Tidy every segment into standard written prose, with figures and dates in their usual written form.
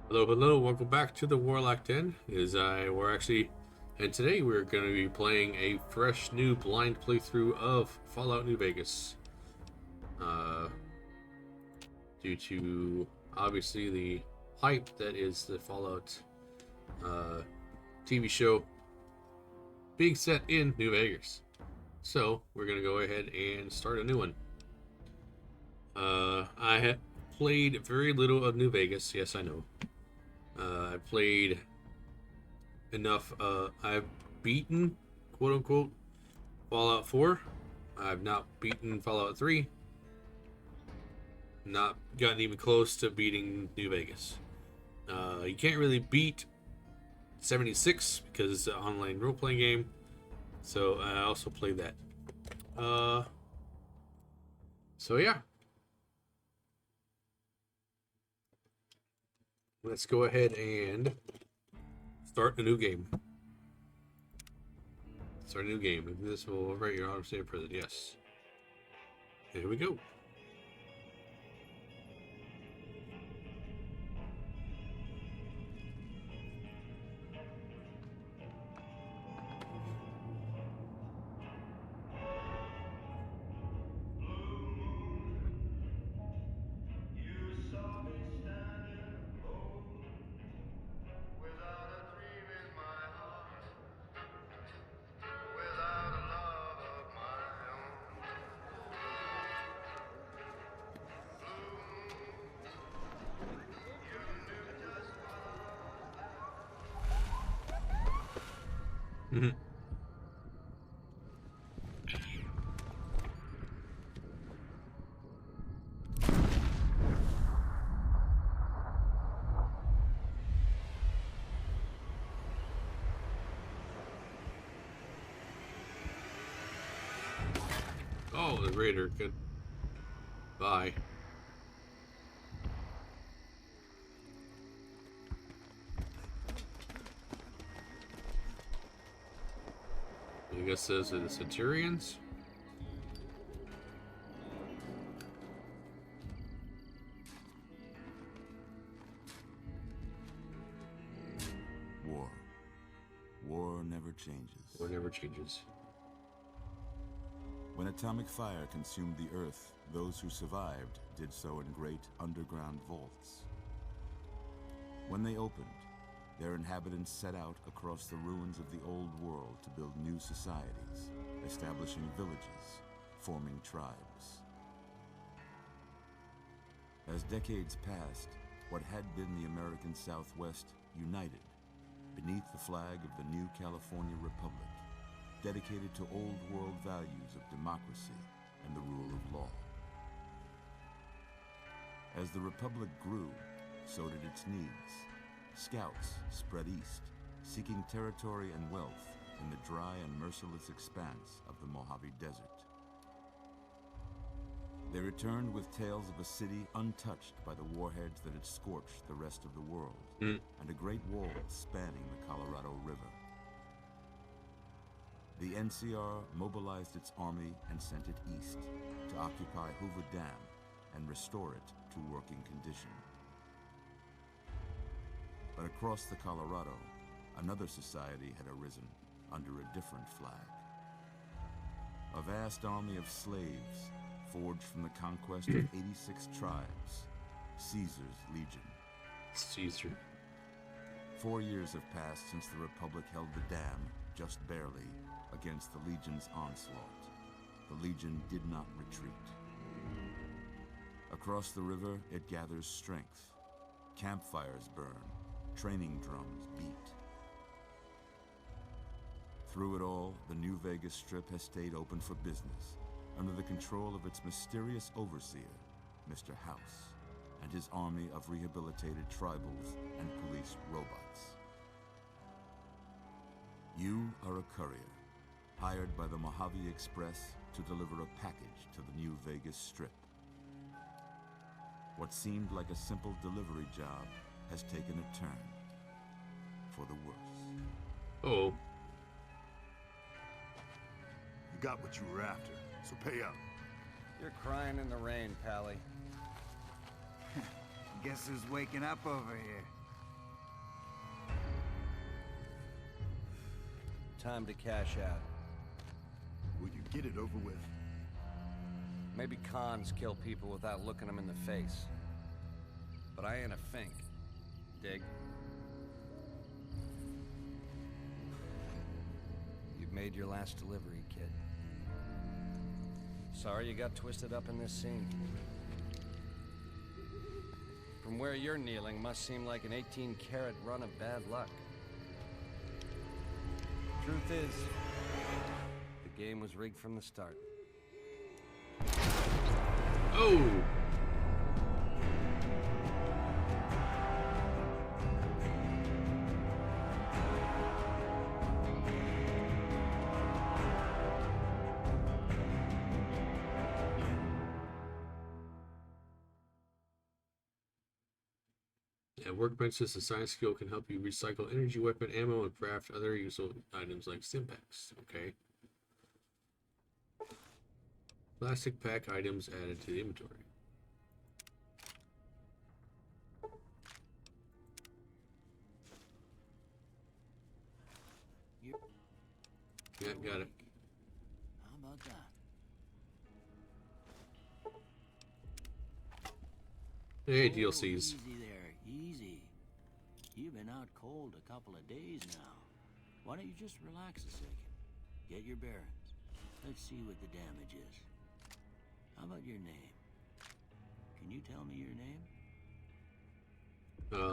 Hello, hello, welcome back to the Warlock Den. And today we're going to be playing a fresh new blind playthrough of Fallout New Vegas. Uh, Due to obviously the hype that is the Fallout uh, TV show being set in New Vegas. So we're going to go ahead and start a new one. I have played very little of New Vegas, yes, I know. I played enough. I've beaten, quote unquote, Fallout 4. I've not beaten Fallout 3. Not gotten even close to beating New Vegas. You can't really beat 76 because it's an online role playing game. So I also played that. Uh, so yeah. Let's go ahead and start a new game. Start a new game. Maybe this will write your auto save present. Yes. Here we go. Mhm. Oh, the Raider. Good. Bye. I guess those are the Centurions. War. War never changes. War never changes. When atomic fire consumed the Earth, those who survived did so in great underground vaults. When they opened, their inhabitants set out across the ruins of the old world to build new societies, establishing villages, forming tribes. As decades passed, what had been the American Southwest united beneath the flag of the new California Republic, dedicated to old world values of democracy and the rule of law. As the Republic grew, so did its needs. Scouts spread east, seeking territory and wealth in the dry and merciless expanse of the Mojave Desert. They returned with tales of a city untouched by the warheads that had scorched the rest of the world, and a great wall spanning the Colorado River. The NCR mobilized its army and sent it east to occupy Hoover Dam and restore it to working condition. But across the Colorado, another society had arisen under a different flag. A vast army of slaves forged from the conquest of 86 tribes, Caesar's Legion. Caesar. 4 years have passed since the Republic held the dam, just barely, against the Legion's onslaught. The Legion did not retreat. Across the river, it gathers strength. Campfires burn, training drums beat. Through it all, the New Vegas Strip has stayed open for business, under the control of its mysterious overseer, Mr. House, and his army of rehabilitated tribals and police robots. You are a courier, hired by the Mojave Express to deliver a package to the New Vegas Strip. What seemed like a simple delivery job has taken a turn for the worse. Oh. You got what you were after, so pay up. You're crying in the rain, Pally. Guess who's waking up over here? time to cash out. Will you get it over with? Maybe cons kill people without looking them in the face. But I ain't a fink. Dig? You've made your last delivery, kid. Sorry you got twisted up in this scene. From where you're kneeling must seem like an 18-carat run of bad luck. Truth is, the game was rigged from the start. Oh! At workbenches, the science skill can help you recycle energy, weapon, ammo, and craft other useful items like stimpaks. Okay. Plastic pack items added to the inventory. Yeah, got it. How about that? Hey, Oh, DLCs. easy there, easy. You've been out cold a couple of days now. Why don't you just relax a second? Get your bearings. Let's see what the damage is. How about your name? Can you tell me your name?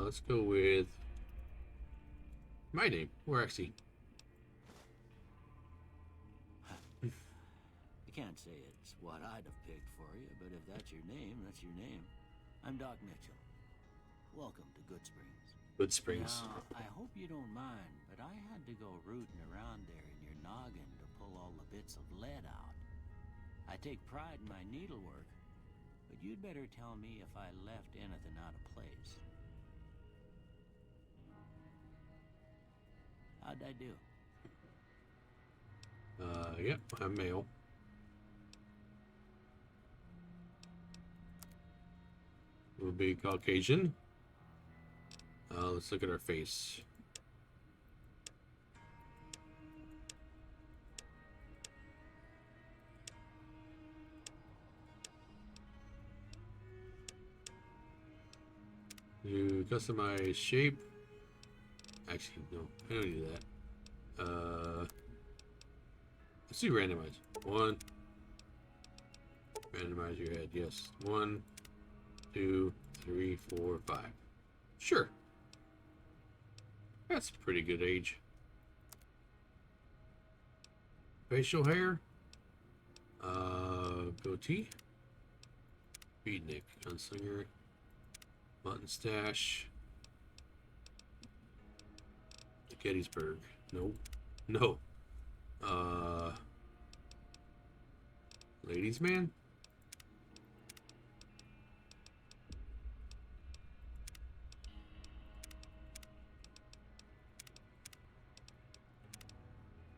Let's go with my name. Or actually, I can't say it's what I'd have picked for you, but if that's your name, that's your name. I'm Doc Mitchell. Welcome to Good Springs. Good Springs. Now, I hope you don't mind, but I had to go rooting around there in your noggin to pull all the bits of lead out. I take pride in my needlework, but you'd better tell me if I left anything out of place. How'd I do? Yep, I'm male. We'll be Caucasian. Let's look at our face. You customize shape. Actually, no, I don't do that. Let's do randomize. One. Randomize your head. Yes. 1, 2, 3, 4, 5. Sure. That's a pretty good age. Facial hair. Goatee. Beatnik. Gunslinger. Mutton stash. Gettysburg. No. No. Ladies man.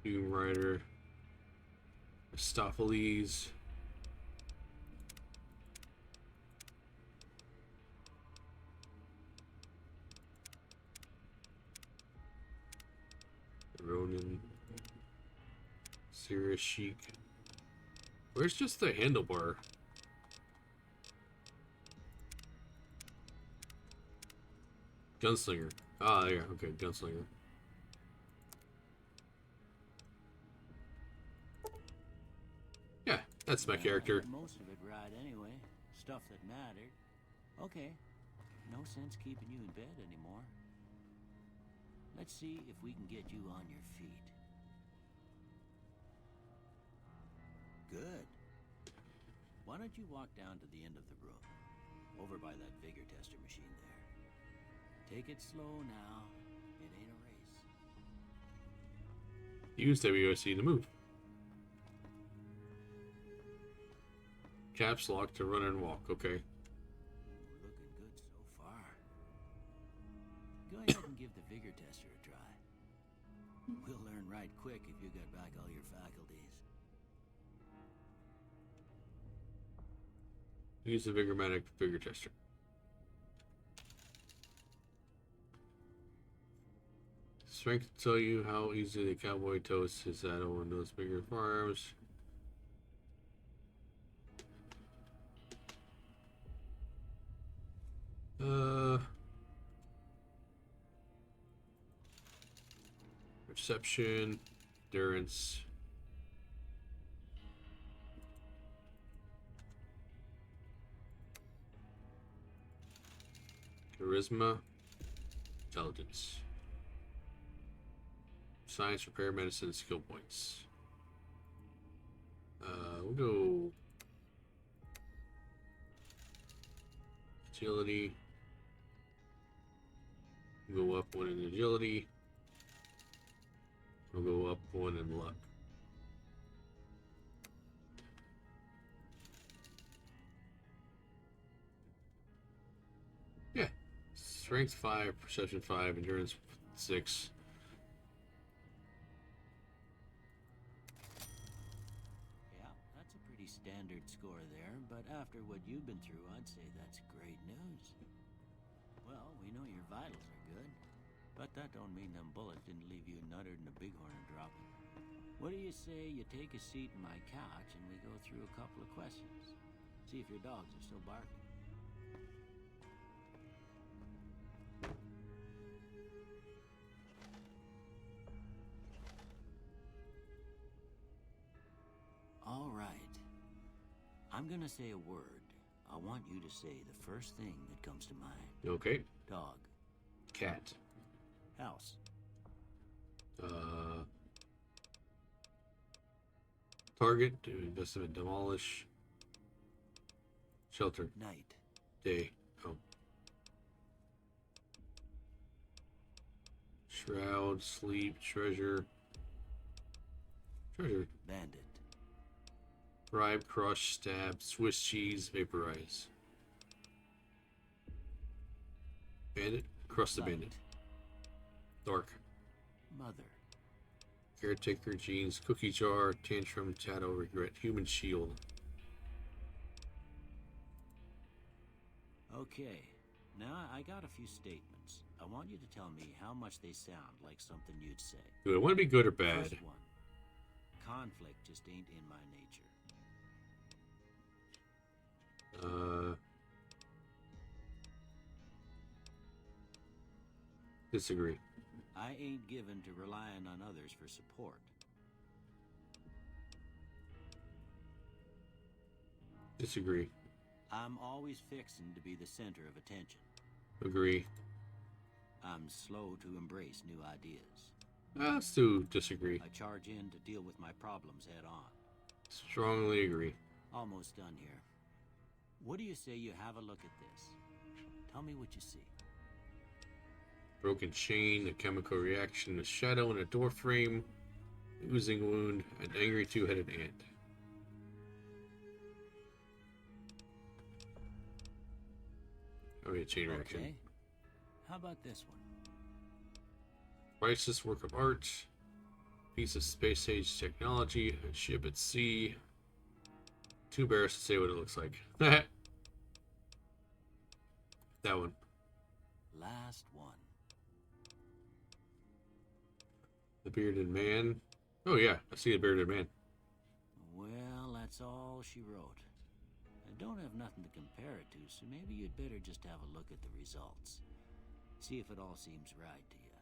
Doom Rider. Aristophanes. Ronin. Sirius Sheik. Where's just the handlebar? Gunslinger. Ah, there. Okay, Gunslinger. Yeah, that's my character. Most of it right anyway. Stuff that mattered. Okay. No sense keeping you in bed anymore. Let's see if we can get you on your feet. Good. Why don't you walk down to the end of the room? Over by that vigor tester machine there. Take it slow now. It ain't a race. Use WSC to move. Caps lock to run and walk. Okay. Looking good so far. Go ahead and give the vigor tester a try. We'll learn right quick if you got back all your faculties. Use the Vigormatic Vigor Tester. Strength to tell you how easily the cowboy toasts his saddle in those bigger farms. Perception, endurance. Charisma, intelligence. Science, repair, medicine, skill points. We'll go agility. We'll go up one in agility. We'll go up one in luck. Yeah. Strength 5, perception 5, endurance 6. Yeah, that's a pretty standard score there, but after what you've been through, I'd say that's great news. Well, we know your vitals are good, but that don't mean them bullets didn't leave you nuttered and a bighorn dropping. What do you say you take a seat in my couch and we go through a couple of questions? See if your dogs are still barking. All right. I'm gonna say a word. I want you to say the first thing that comes to mind. Okay. Dog. Cat. House. Target. To investment. Demolish. Shelter. Night. Day. Oh. Shroud. Sleep. Treasure. Treasure. Bandit. Bribe. Crush. Stab. Swiss cheese. Vaporize. Bandit. Crush the Light. bandit. Dark. Mother. Caretaker. Jeans. Cookie jar. Tantrum. Tattle. Regret. Human shield. Okay. Now I got a few statements. I want you to tell me how much they sound like something you'd say. Do I want to be good or bad? First one. Conflict just ain't in my nature. Disagree. I ain't given to relying on others for support. Disagree. I'm always fixing to be the center of attention. Agree. I'm slow to embrace new ideas. Let's do disagree. I charge in to deal with my problems head on. Strongly agree. Almost done here. What do you say you have a look at this? Tell me what you see. Broken chain, a chemical reaction, a shadow in a door frame, oozing wound, an angry two-headed ant. Oh, yeah, chain reaction. Okay. How about this one? Priceless work of art, piece of space-age technology, a ship at sea. Too embarrassed to say what it looks like. That one. Last one. The bearded man. Oh yeah, I see the bearded man. Well, that's all she wrote. I don't have nothing to compare it to, so maybe you'd better just have a look at the results. See if it all seems right to you.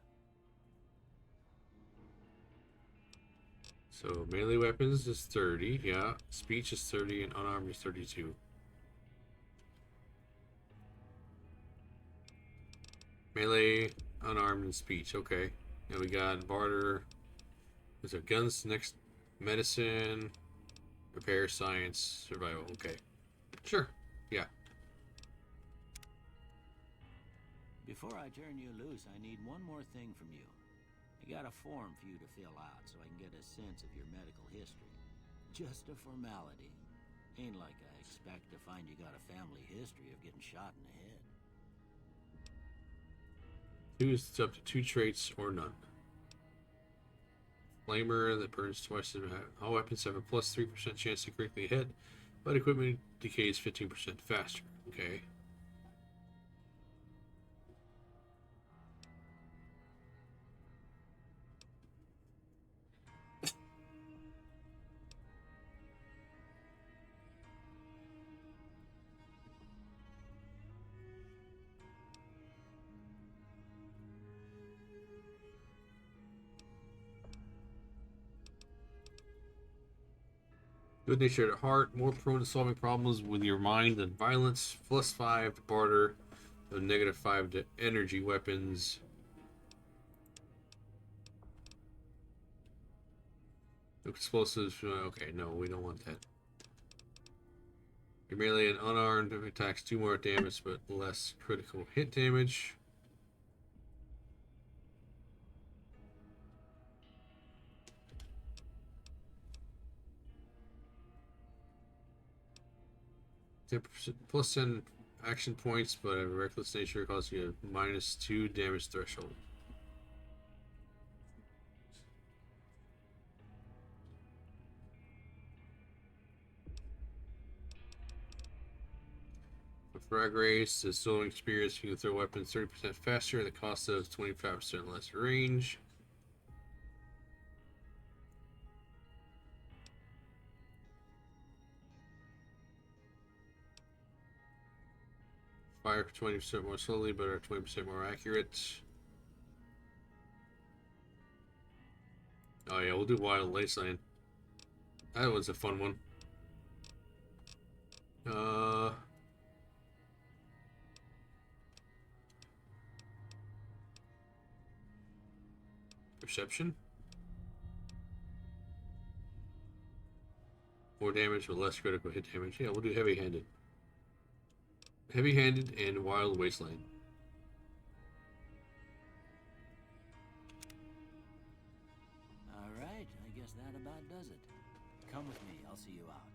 So melee weapons is 30, yeah. Speech is 30 and unarmed is 32. Melee, unarmed, and speech. Okay. Now we got barter. There's our guns next. Medicine, repair, science, survival. Okay. Sure. Yeah. Before I turn you loose, I need one more thing from you. I got a form for you to fill out so I can get a sense of your medical history. Just a formality. Ain't like I expect to find you got a family history of getting shot in the head. It's up to 2 traits or none. Flamer that burns twice as much. All weapons have a plus 3% chance to quickly hit, but equipment decays 15% faster. Okay. Good natured at heart, more prone to solving problems with your mind than violence. +5 to barter, so -5 to energy weapons. Explosives. Okay, no, we don't want that. You're merely an unarmed attacks 2 more damage, but less critical hit damage. +10 action points, but a reckless nature causes you a -2 damage threshold. For frag race, the soloing experience, you can throw weapons 30% faster at the cost of 25% less range. Fire 20% more slowly, but are 20% more accurate. Oh yeah, we'll do Wild Wasteland. That was a fun one. Perception. More damage but less critical hit damage. Yeah, we'll do heavy-handed. Heavy-handed and Wild Wasteland. All right, I guess that about does it. Come with me, I'll see you out.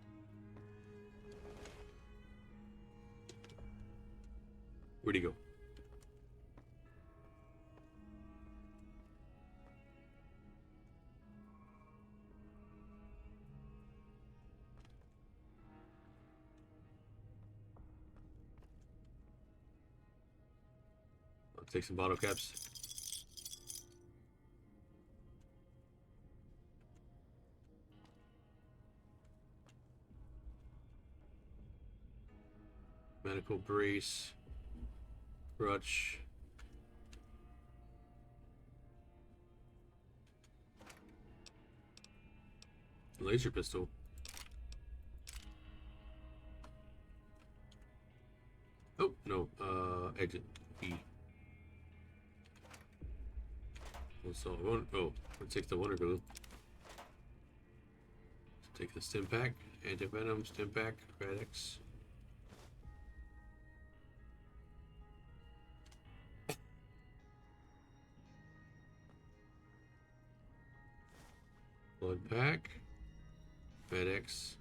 Where'd he go? I'll take some bottle caps. Medical brace. Crutch. Laser pistol. Oh, no. Exit. E. So, oh, let's take the Wonder Glue. Let's take the Stim Pack. Anti-Venom, Stim Pack, Radix. Blood Pack. FedEx.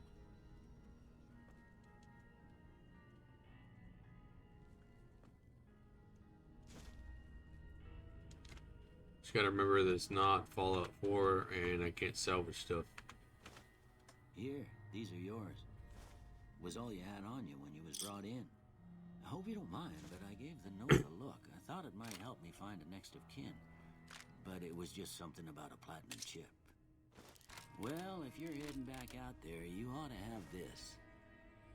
Just gotta remember that it's not Fallout 4 and I can't salvage stuff. Here, these are yours. Was all you had on you when you was brought in. I hope you don't mind, but I gave the note a look. I thought it might help me find a next of kin. But it was just something about a platinum chip. Well, if you're heading back out there, you ought to have this.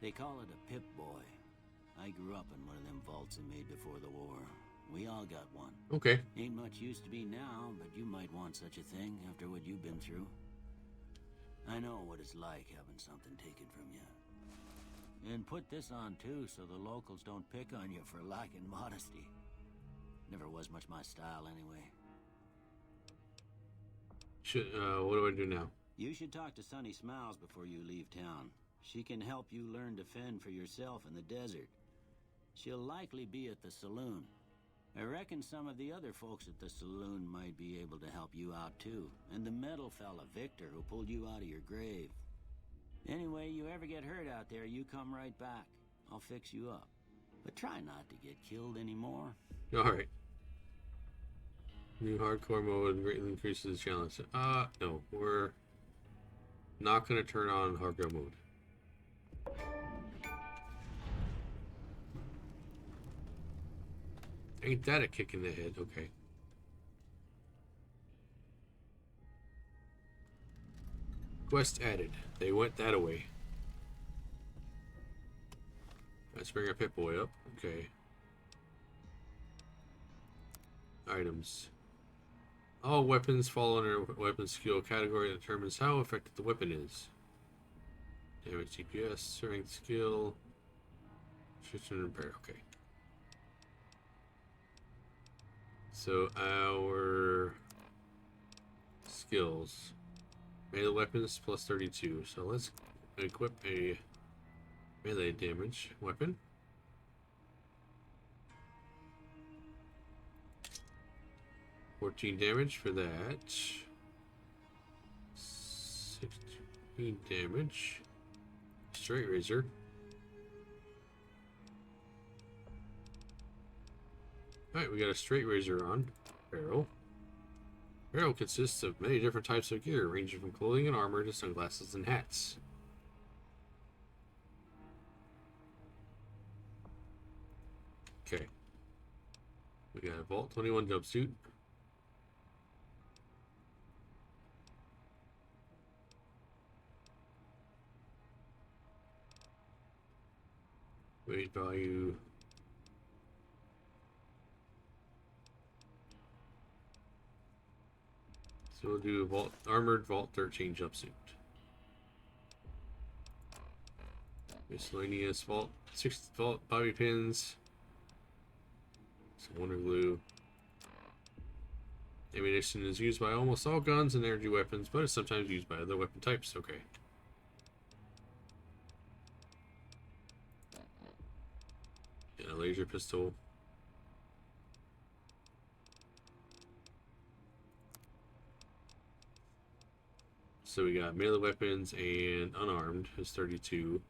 They call it a Pip-Boy. I grew up in one of them vaults they made before the war. We all got one. Okay. Ain't much use to be now, but you might want such a thing after what you've been through. I know what it's like having something taken from you. And put this on too, so the locals don't pick on you for lacking modesty. Never was much my style anyway. What do I do now? You should talk to Sunny Smiles before you leave town. She can help you learn to fend for yourself in the desert. She'll likely be at the saloon. I reckon some of the other folks at the saloon might be able to help you out too. And the metal fella, Victor, who pulled you out of your grave. Anyway, you ever get hurt out there, you come right back. I'll fix you up. But try not to get killed anymore. Alright. New hardcore mode greatly increases the challenge. No. We're not going to turn on hardcore mode. Ain't that a kick in the head? Okay. Quest added. They went that away. Let's bring our Pip-Boy up. Okay. Items. All weapons fall under weapon skill category that determines how effective the weapon is. Damage DPS, strength skill, restriction and repair. Okay. So our skills. Melee weapons plus 32. So let's equip a melee damage weapon. $14 damage for that. 16 damage. Straight razor. Alright, we got a straight razor on. Barrel. Barrel consists of many different types of gear, ranging from clothing and armor to sunglasses and hats. Okay. We got a Vault 21 jumpsuit. Weight value. So we'll do armored Vault 13 jumpsuit. Miscellaneous Vault 6 Vault bobby pins. Some wonder glue. Ammunition is used by almost all guns and energy weapons, but is sometimes used by other weapon types. Okay. And a laser pistol. So we got melee weapons and unarmed is 32.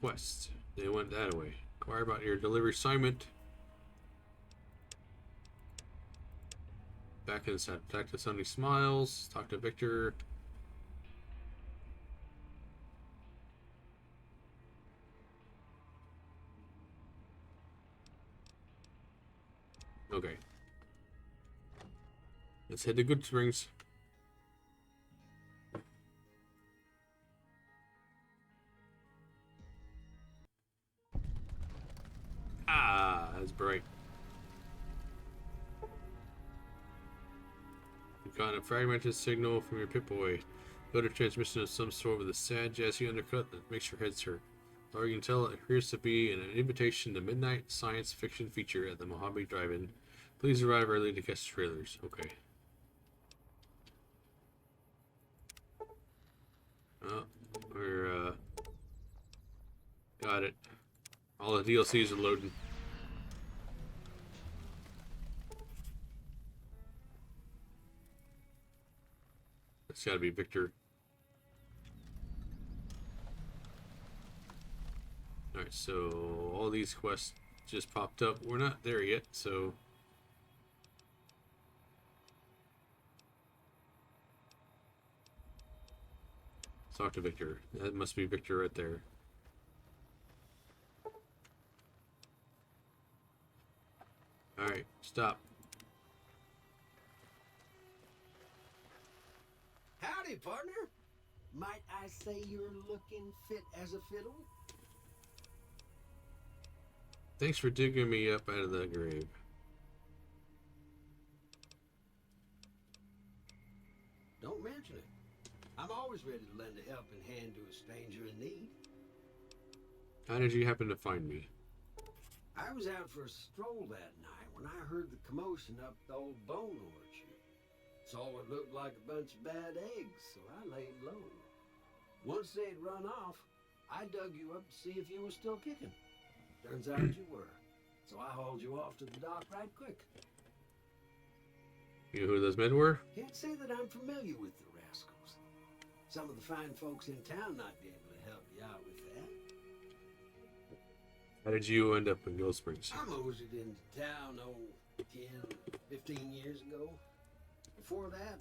Quest. They went that away. Inquire about your delivery assignment. Back inside. Talk to Sunny Smiles. Talk to Victor. Okay. Let's head to Good Springs. Ah, that's bright. You've gotten a fragmented signal from your Pip-Boy. Go to transmission of some sort with a sad, jazzy undercut that makes your head hurt. Or you can tell it appears to be an invitation to midnight science fiction feature at the Mojave Drive-In. Please arrive early to catch trailers. Okay. We're got it. All the DLCs are loading. It's gotta be Victor. Alright, so all these quests just popped up. We're not there yet, so... Let's talk to Victor. That must be Victor right there. Alright, stop. Howdy, partner. Might I say you're looking fit as a fiddle? Thanks for digging me up out of the grave. Don't mention it. I'm always ready to lend a helping hand to a stranger in need. How did you happen to find me? I was out for a stroll that night when I heard the commotion up the old bone orchard. Saw what looked like a bunch of bad eggs, so I laid low. Once they'd run off, I dug you up to see if you were still kicking. Turns out you were, so I hauled you off to the dock right quick. You know who those men were? Can't say that I'm familiar with the rascals. Some of the fine folks in town might be able to help you out with that. How did you end up in Gold Springs? I moseyed into town, 10, 15 years ago. Before that,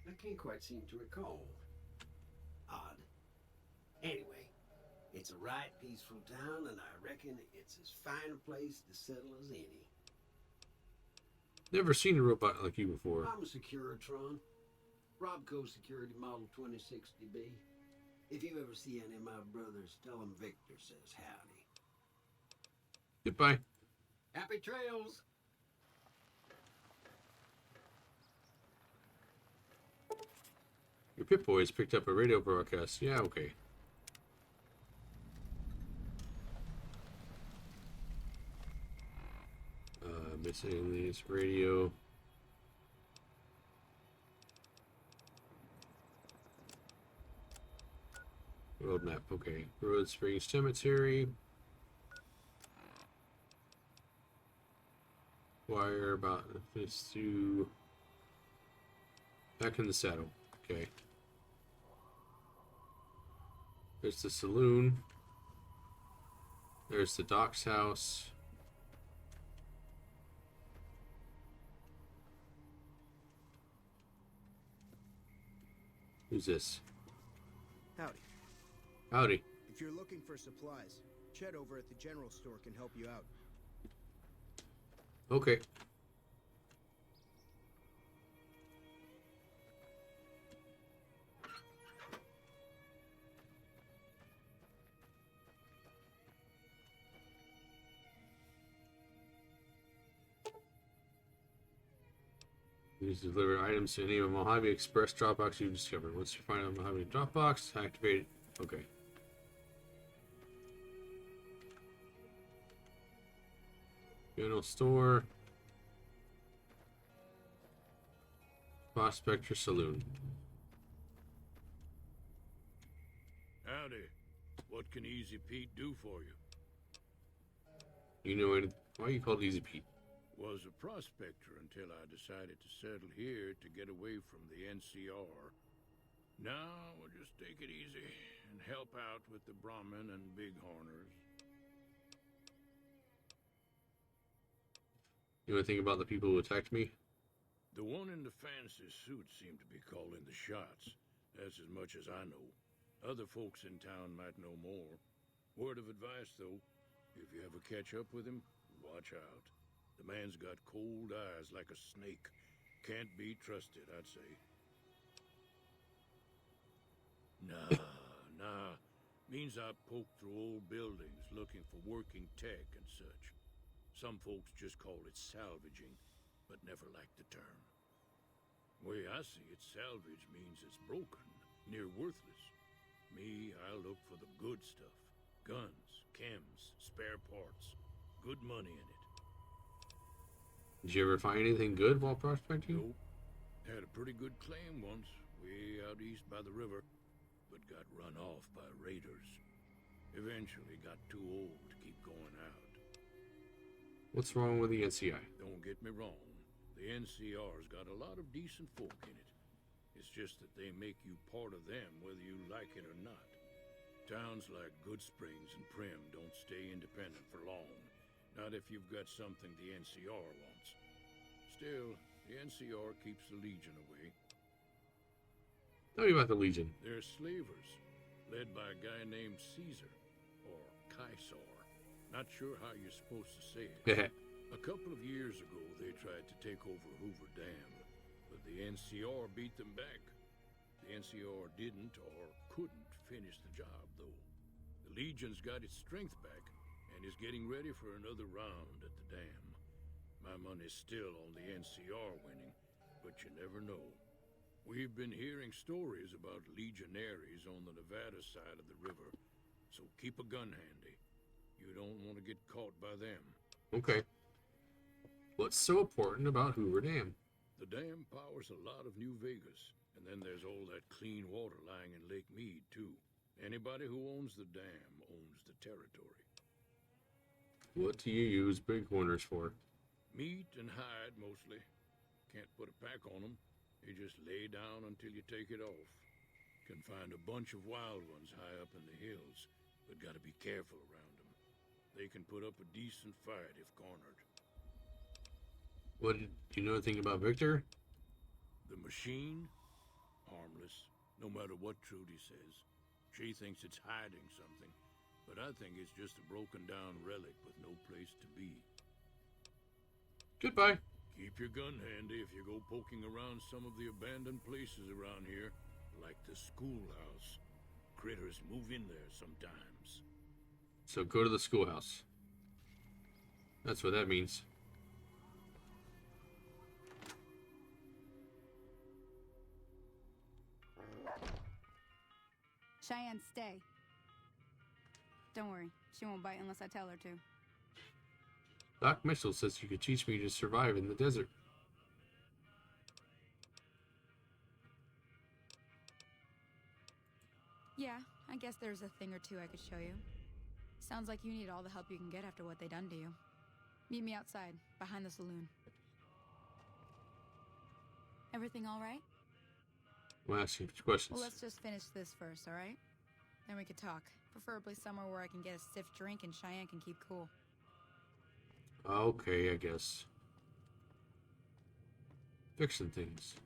I can't quite seem to recall. Odd. Anyway, it's a right peaceful town, and I reckon it's as fine a place to settle as any. Never seen a robot like you before. I'm a Securitron. Robco Security Model 2060B. If you ever see any of my brothers, tell them Victor says howdy. Goodbye. Happy trails! Your Pip-Boy has picked up a radio broadcast. Yeah, okay. Miscellaneous radio. Road map, okay. Road Springs Cemetery. Wire about this to back in the saddle. Okay. There's the saloon. There's the doc's house. Who's this? Howdy. Howdy. If you're looking for supplies, Chet over at the general store can help you out. Okay. Use to deliver items to any of Mojave Express Dropbox you've discovered. Once you find a Mojave Dropbox, activate it. Okay. General store. Prospector Saloon. Howdy. What can Easy Pete do for you? You know it. Why are you called Easy Pete? Was a prospector until I decided to settle here to get away from the NCR. Now we'll just take it easy and help out with the Brahmin and Bighorners. You want to think about the people who attacked me? The one in the fancy suit seemed to be calling the shots. That's as much as I know. Other folks in town might know more. Word of advice, though, if you ever catch up with him, watch out. The man's got cold eyes like a snake. Can't be trusted, I'd say. Nah. Means I poke through old buildings looking for working tech and such. Some folks just call it salvaging, but never liked the term. Way I see it, salvage means it's broken, near worthless. Me, I look for the good stuff. Guns, chems, spare parts. Good money in it. Did you ever find anything good while prospecting? Nope. Had a pretty good claim once, way out east by the river, but got run off by raiders. Eventually got too old to keep going out. What's wrong with the NCI? Don't get me wrong, the NCR's got a lot of decent folk in it. It's just that they make you part of them whether you like it or not. Towns like Good Springs and Prim don't stay independent for long. Not if you've got something the NCR wants. Still, the NCR keeps the Legion away. Tell me about the Legion. They're slavers, led by a guy named Caesar, or Caesar. Not sure how you're supposed to say it. A couple of years ago, they tried to take over Hoover Dam, but the NCR beat them back. The NCR didn't or couldn't finish the job, though. The Legion's got its strength back and is getting ready for another round at the dam. My money's still on the NCR winning, but you never know. We've been hearing stories about legionaries on the Nevada side of the river, so keep a gun handy. You don't want to get caught by them. Okay. What's so important about Hoover Dam? The dam powers a lot of New Vegas, and then there's all that clean water lying in Lake Mead, too. Anybody who owns the dam owns the territory. What do you use Bighorners for? Meat and hide, mostly. Can't put a pack on them. You just lay down until you take it off. Can find a bunch of wild ones high up in the hills, but gotta be careful around them. They can put up a decent fight if cornered. What, do you know anything about Victor? The machine? Harmless, no matter what Trudy says. She thinks it's hiding something, but I think it's just a broken down relic with no place to be. Goodbye. Keep your gun handy if you go poking around some of the abandoned places around here, like the schoolhouse. critters move in there sometimes. So go to the schoolhouse. That's what that means. Cheyenne, stay. Don't worry, she won't bite unless I tell her to. Doc Mitchell says you could teach me to survive in the desert. Yeah, I guess there's a thing or two I could show you. Sounds like you need all the help you can get after what they done to you. Meet me outside, behind the saloon. Everything all right? We'll ask you questions. Well, let's just finish this first, all right? Then we could talk. Preferably somewhere where I can get a stiff drink and Cheyenne can keep cool. Okay, I guess. Fixing things.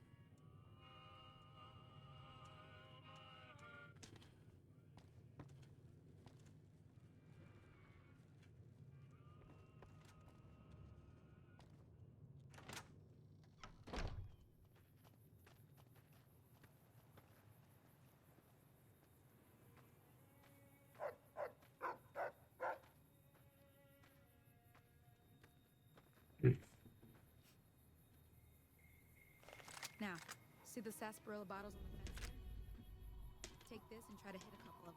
Now, see the sarsaparilla bottles on the fence there? Take this and try to hit a couple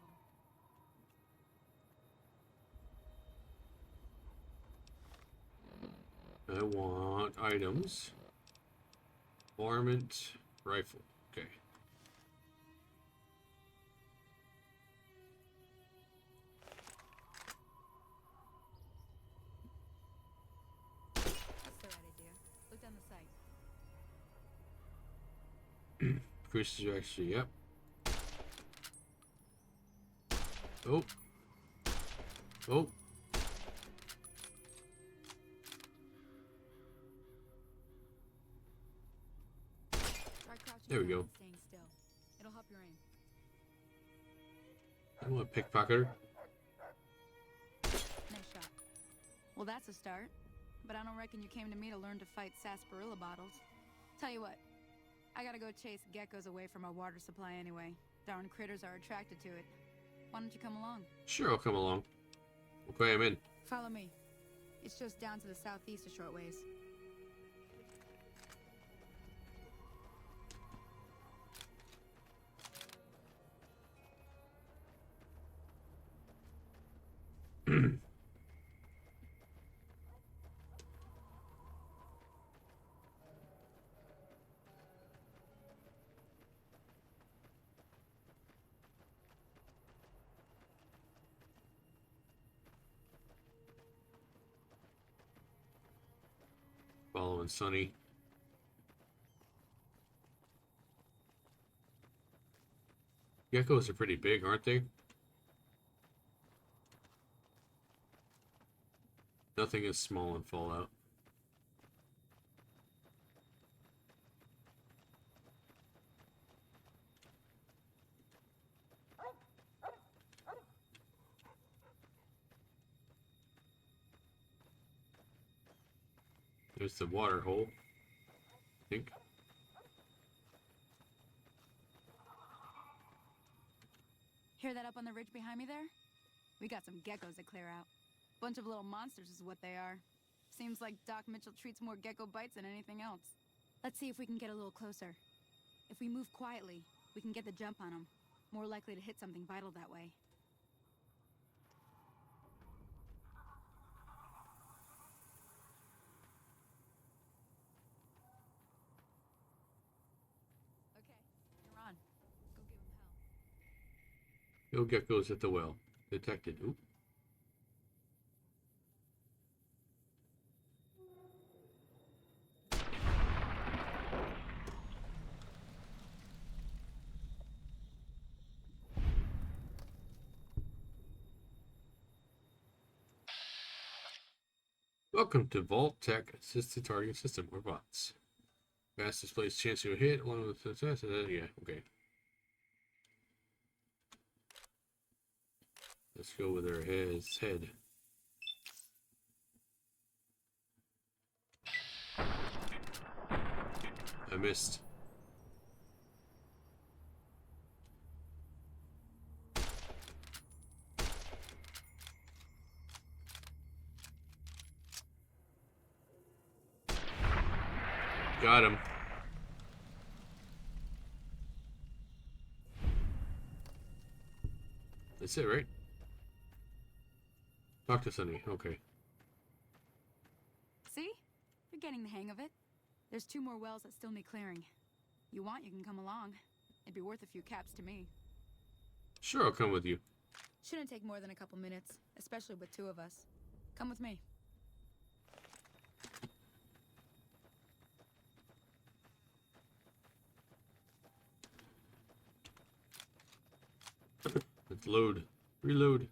of them. I want items. Varmint rifle. Okay. That's the right idea. Look down the sight. Increases your XP, yep. Oh. Oh. Try crouching There we down go. and staying still. It'll help your aim. I want a pickpocketer. Nice shot. Well, that's a start. But I don't reckon you came to me to learn to fight sarsaparilla bottles. Tell you what, I gotta go chase geckos away from our water supply anyway. Darn critters are attracted to it. Why don't you come along? Sure, I'll come along. Okay, I'm in. Follow me. It's just down to the southeast a short ways. Following Sunny. Geckos are pretty big, aren't they? Nothing is small in Fallout. There's the water hole, I think. Hear that up on the ridge behind me there? We got some geckos to clear out. Bunch of little monsters is what they are. Seems like Doc Mitchell treats more gecko bites than anything else. Let's see if we can get a little closer. If we move quietly, we can get the jump on them. More likely to hit something vital that way. Okay, you're on. Go give him hell. No geckos at the well. Detected. Oop. Welcome to Vault Tech Assisted Targeting System, or bots. Fast displays chance you hit along with success. Yeah, okay. Let's go with her head. I missed. Got him. That's it, right? Talk to Sunny. Okay. See? You're getting the hang of it. There's 2 more wells that still need clearing. You want, you can come along. It'd be worth a few caps to me. Sure, I'll come with you. Shouldn't take more than a couple minutes, especially with 2 of us. Come with me. Let's load. Reload.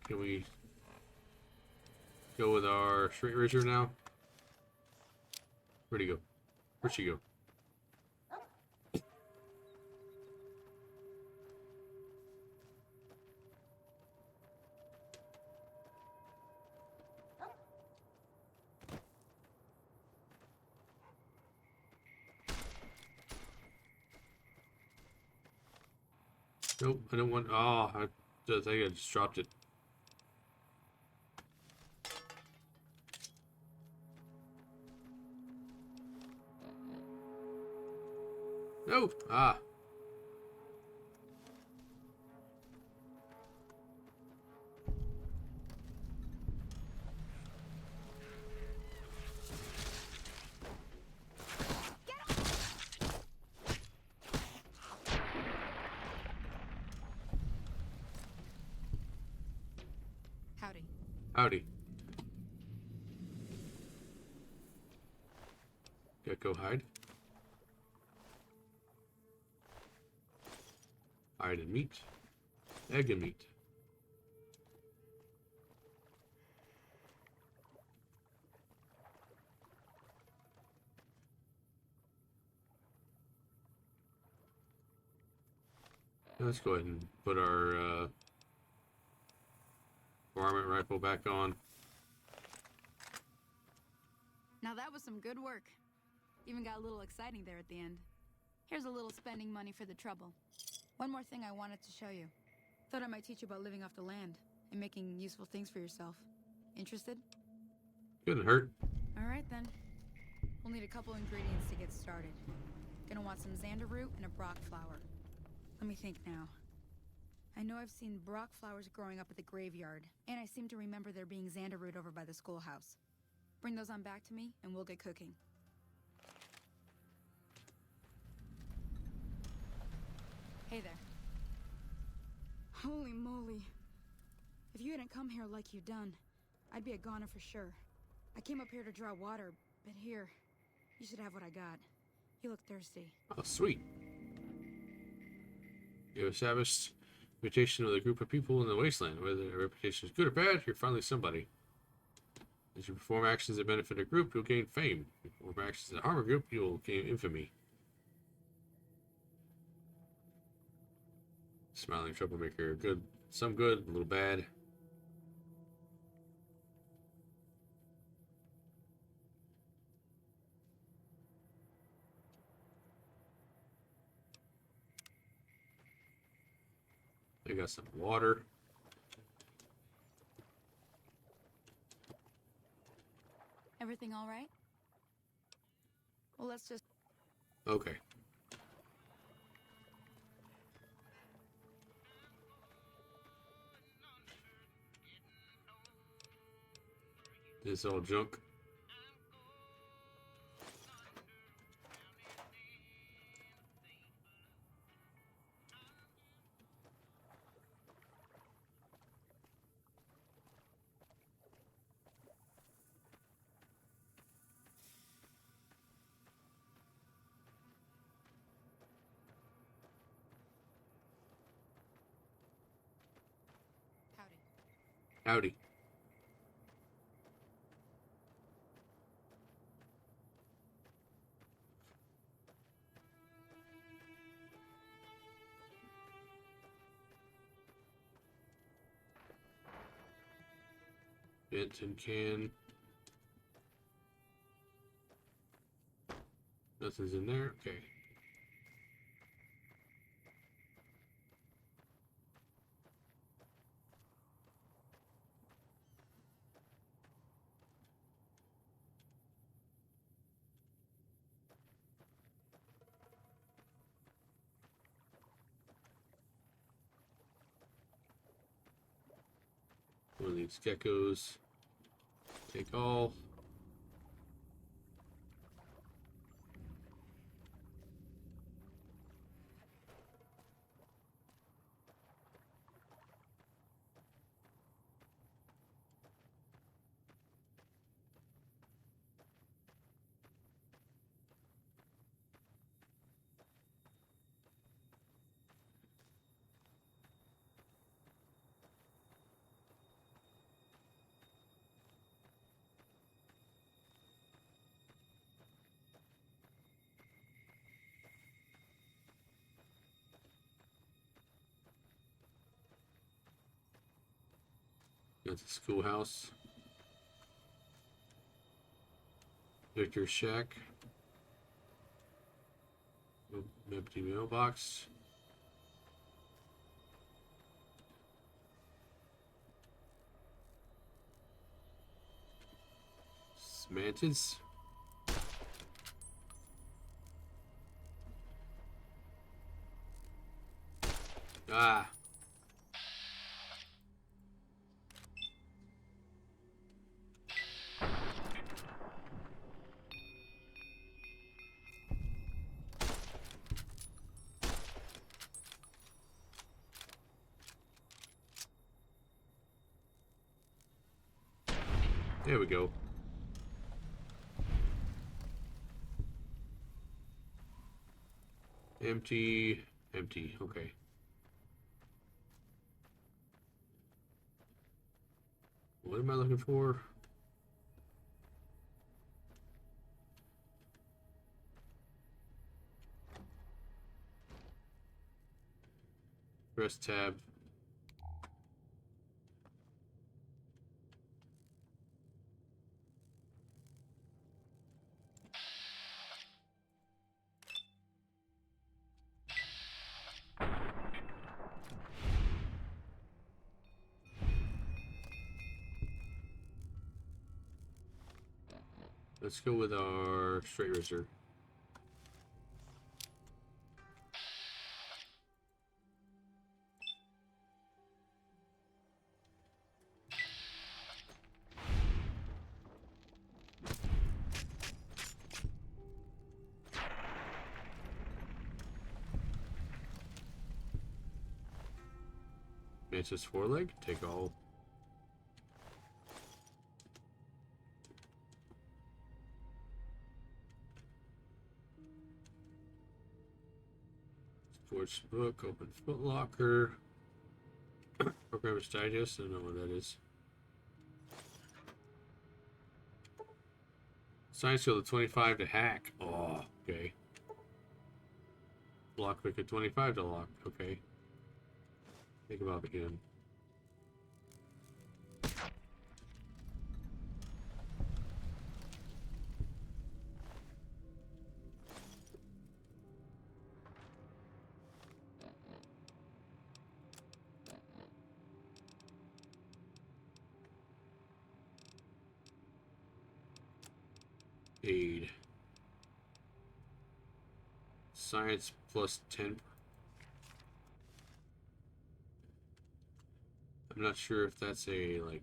Can we go with our straight razor now? Where'd he go? Where'd she go? Nope, I don't want. Oh, I think I just dropped it. No! Ah. Howdy. Howdy. Gecko hide. Hide and meat. Egg and meat. Let's go ahead and put our varmint rifle back on. Now that was some good work. Even got a little exciting there at the end. Here's a little spending money for the trouble. One more thing I wanted to show you. Thought I might teach you about living off the land and making useful things for yourself. Interested? Couldn't hurt. Alright then. We'll need a couple ingredients to get started. Gonna want some xander root and a brock flower. Let me think now. I know I've seen brock flowers growing up at the graveyard, and I seem to remember there being xander root over by the schoolhouse. Bring those on back to me, and we'll get cooking. Hey there. Holy moly. If you hadn't come here like you done, I'd be a goner for sure. I came up here to draw water, but here, you should have what I got. You look thirsty. Oh, sweet. You have established a reputation with a group of people in the wasteland. Whether a reputation is good or bad, you're finally somebody. As you perform actions that benefit a group, you'll gain fame. If you perform actions that harm a group, you'll gain infamy. Smiling troublemaker. Good. Some good, a little bad. I got some water. Everything all right? Well, let's just... Okay. This all junk. Howdy. Bent and can. Nothing's in there. Okay. One of these geckos. Take all. Got the schoolhouse. Victor's shack. Empty mailbox. Mantis. Ah. There we go. Empty, empty, okay. What am I looking for? Press tab. Let's go with our straight razor. Mantis foreleg, take all. Sports book, open foot locker. Programmer's Digest, I don't know what that is. Science skill to 25 to hack. Oh, okay. Lockpick at 25 to lock. Okay. Think about it again. Aid. Science plus 10. I'm not sure if that's a, like...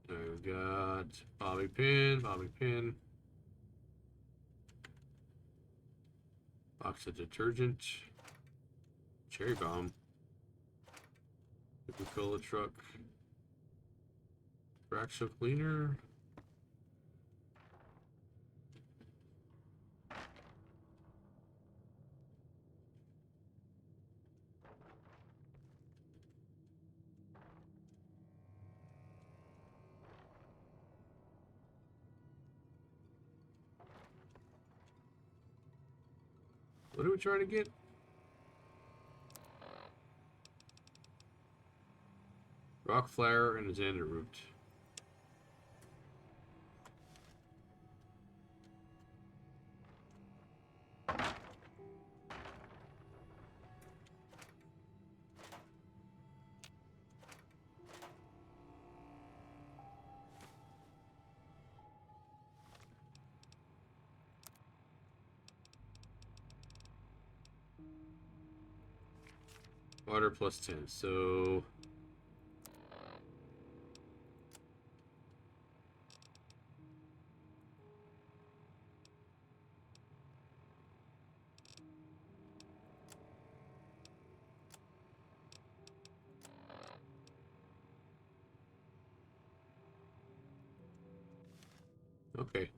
I've got bobby pin, box of detergent, cherry bomb, Coca-Cola truck, Braxo cleaner. What are we trying to get? Rock flower and xander root. Water plus 10. So okay.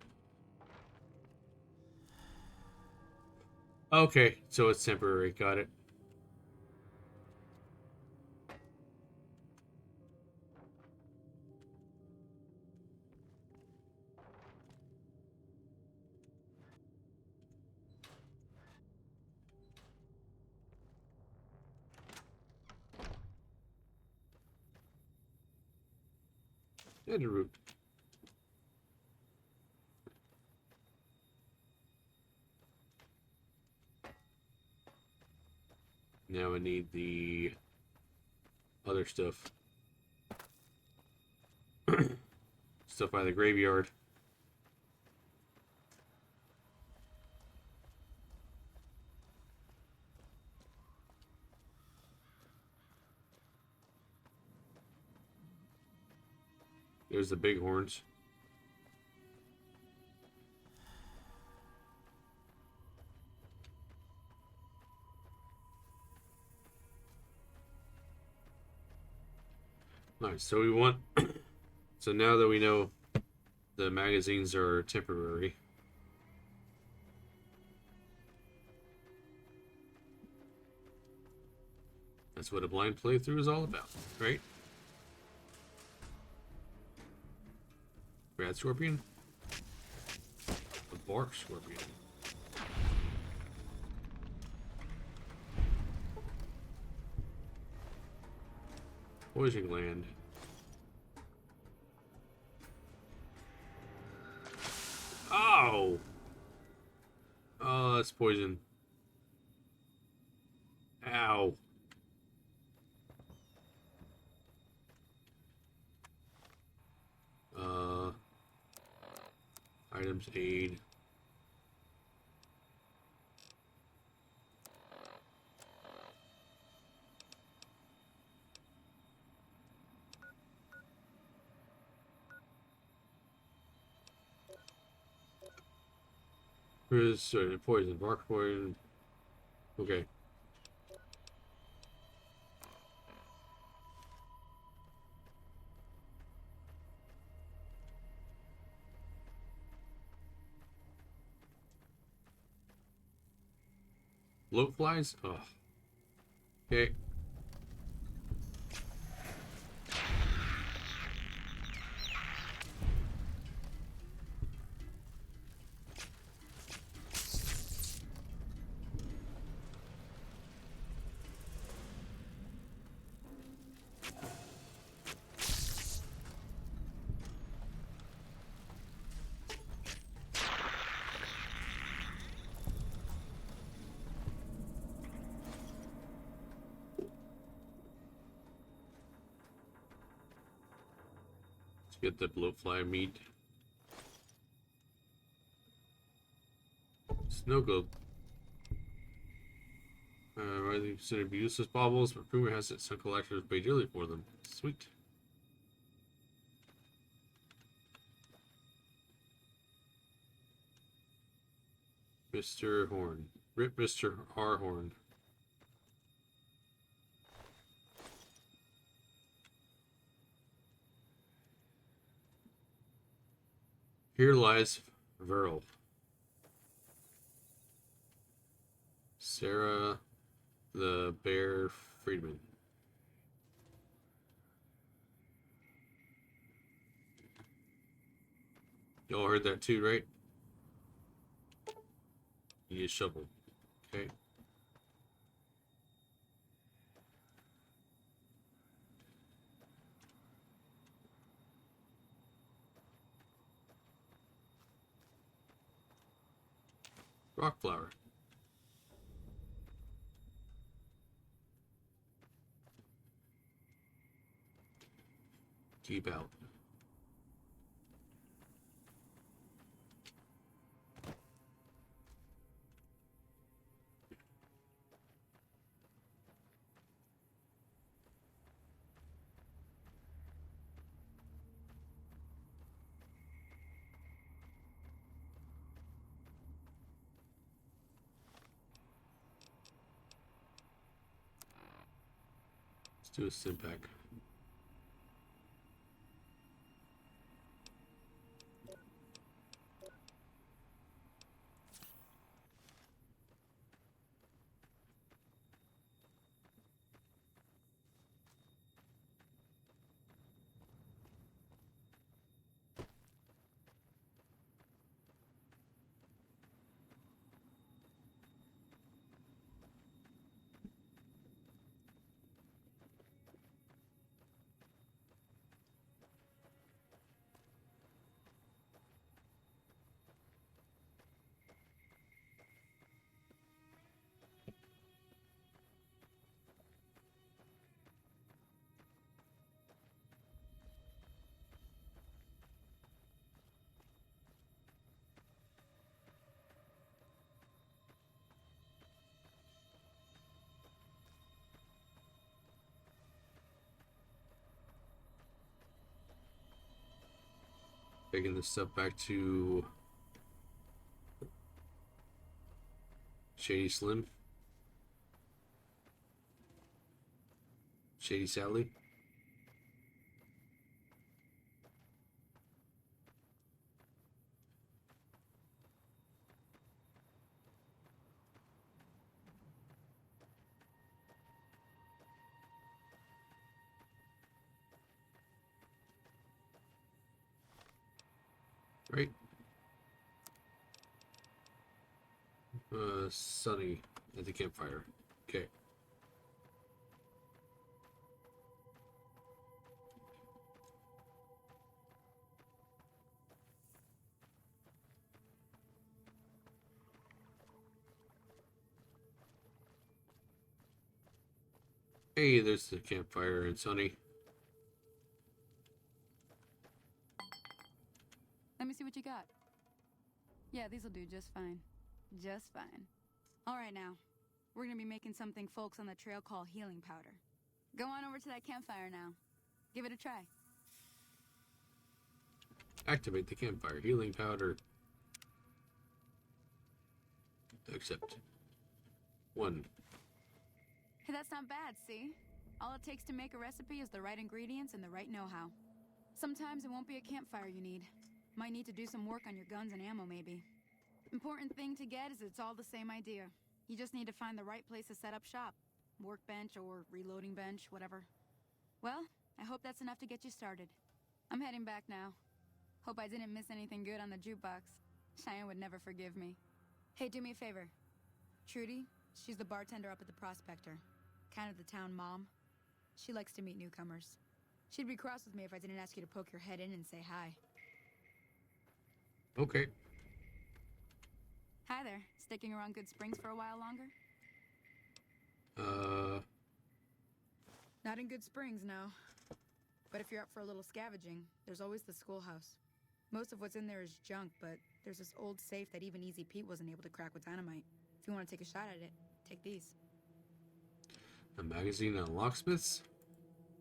Okay, so it's temporary. Got it. And a root. Now I need the other stuff. Stuff by the graveyard. There's the bighorns. Nice. So we want. So now that we know the magazines are temporary, that's what a blind playthrough is all about, right? Rat scorpion? A bark scorpion. Poison gland. Oh! Oh, that's poison. Ow. Items aid. Here's poison, bark poison. Okay. Bloat flies? Oh. Okay. Let's get the bloat fly meat. Snow globe. Rising considered to be useless baubles, but rumor has it some collectors pay dearly for them. Sweet. Mr. Horn. Rip Mr. R. Horn. Here lies Verl. Sarah the Bear Friedman. Y'all heard that too, right? You need a shovel. Okay. Rock flower. Keep out. do a sim pack. Taking this stuff back to Shady Slim. Shady Sally. Right. Sunny at the campfire. Okay. Hey, there's the campfire and Sunny. Let me see what you got. Yeah, these'll do just fine. Just fine. All right, now. We're gonna be making something folks on the trail call healing powder. Go on over to that campfire now. Give it a try. Activate the campfire healing powder. Accept. 1. Hey, that's not bad, see? All it takes to make a recipe is the right ingredients and the right know-how. Sometimes it won't be a campfire you need. Might need to do some work on your guns and ammo, maybe. Important thing to get is it's all the same idea. You just need to find the right place to set up shop. Workbench or reloading bench, whatever. Well, I hope that's enough to get you started. I'm heading back now. Hope I didn't miss anything good on the jukebox. Cheyenne would never forgive me. Hey, do me a favor. Trudy, she's the bartender up at the Prospector. Kind of the town mom. She likes to meet newcomers. She'd be cross with me if I didn't ask you to poke your head in and say hi. Okay. Hi there. Sticking around Good Springs for a while longer? Not in Good Springs, no. But if you're up for a little scavenging, there's always the schoolhouse. Most of what's in there is junk, but there's this old safe that even Easy Pete wasn't able to crack with dynamite. If you want to take a shot at it, take these. A magazine on locksmiths?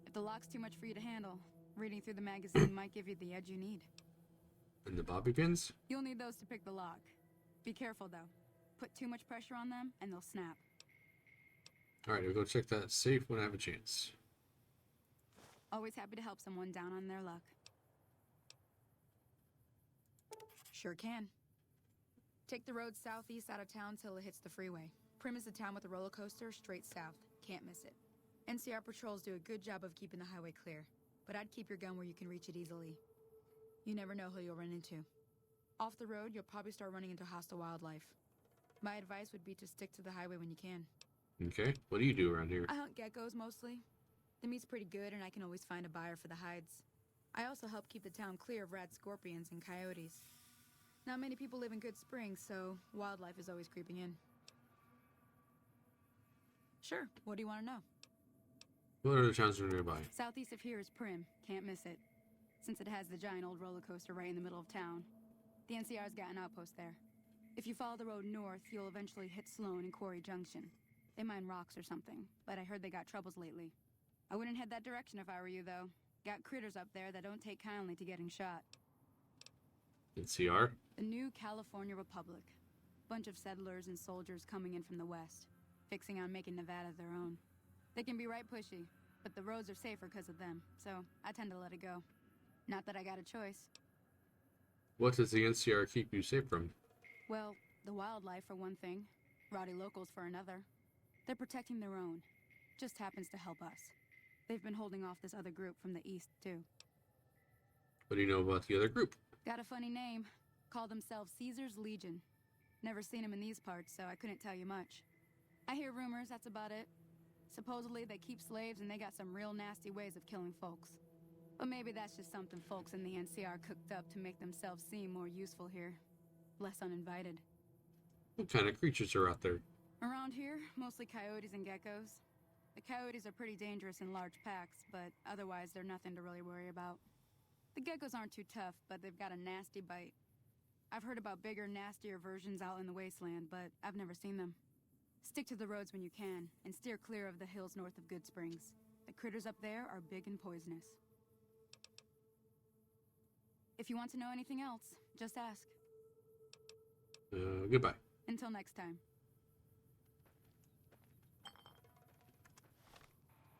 If the lock's too much for you to handle, reading through the magazine might give you the edge you need. And the bobby pins? You'll need those to pick the lock. Be careful, though. Put too much pressure on them, and they'll snap. Alright, I'll go check that safe when I have a chance. Always happy to help someone down on their luck. Sure can. Take the road southeast out of town till it hits the freeway. Prim is the town with the roller coaster, straight south. Can't miss it. NCR patrols do a good job of keeping the highway clear, but I'd keep your gun where you can reach it easily. You never know who you'll run into. Off the road, you'll probably start running into hostile wildlife. My advice would be to stick to the highway when you can. Okay, what do you do around here? I hunt geckos mostly. The meat's pretty good and I can always find a buyer for the hides. I also help keep the town clear of rad scorpions and coyotes. Not many people live in Good Springs, so wildlife is always creeping in. Sure, what do you want to know? What are the towns nearby? Southeast of here is Prim, can't miss it. Since it has the giant old roller coaster right in the middle of town. The NCR's got an outpost there. If you follow the road north, you'll eventually hit Sloan and Quarry Junction. They mine rocks or something, but I heard they got troubles lately. I wouldn't head that direction if I were you, though. Got critters up there that don't take kindly to getting shot. NCR? The New California Republic. Bunch of settlers and soldiers coming in from the west, fixing on making Nevada their own. They can be right pushy, but the roads are safer because of them, so I tend to let it go. Not that I got a choice. What does the NCR keep you safe from? Well, the wildlife for one thing, rowdy locals for another. They're protecting their own. Just happens to help us. They've been holding off this other group from the east, too. What do you know about the other group? Got a funny name. Call themselves Caesar's Legion. Never seen them in these parts, so I couldn't tell you much. I hear rumors, that's about it. Supposedly they keep slaves and they got some real nasty ways of killing folks. But maybe that's just something folks in the NCR cooked up to make themselves seem more useful here. Less uninvited. What kind of creatures are out there? Around here, mostly coyotes and geckos. The coyotes are pretty dangerous in large packs, but otherwise they're nothing to really worry about. The geckos aren't too tough, but they've got a nasty bite. I've heard about bigger, nastier versions out in the wasteland, but I've never seen them. Stick to the roads when you can, and steer clear of the hills north of Good Springs. The critters up there are big and poisonous. If you want to know anything else, just ask. Goodbye. Until next time.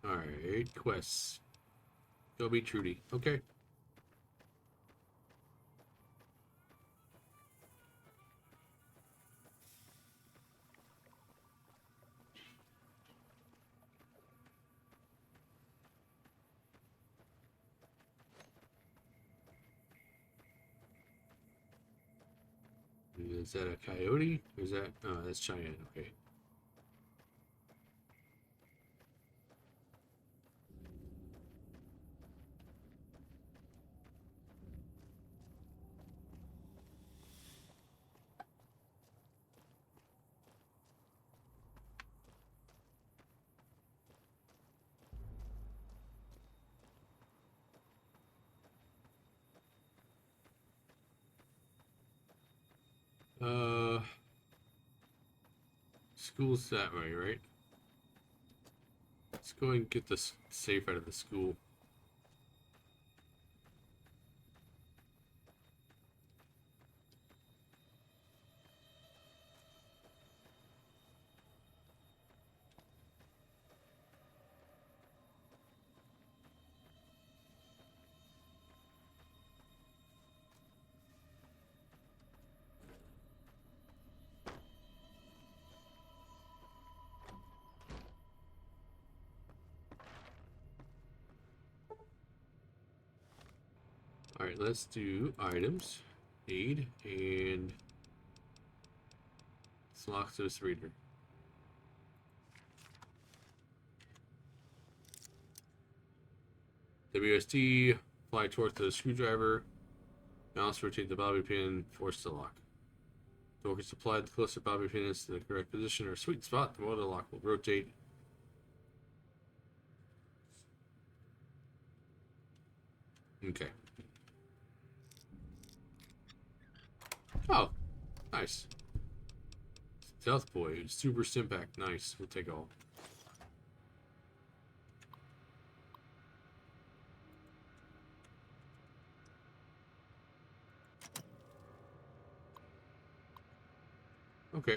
Alright, quests. Go be Trudy. Okay. Is that a coyote? Or is that... Oh, that's Cheyenne. Okay. School's that way, right? Let's go and get this safe out of the school. Alright, let's do items, aid, and lock to this reader. WSD, apply torque to the screwdriver, mouse rotate the bobby pin, force to lock. Torque is applied, the closer bobby pin is to the correct position or sweet spot, the more the lock will rotate. Okay. Oh, nice. Stealth Boy, Super Stimpack, nice. We'll take all. Okay.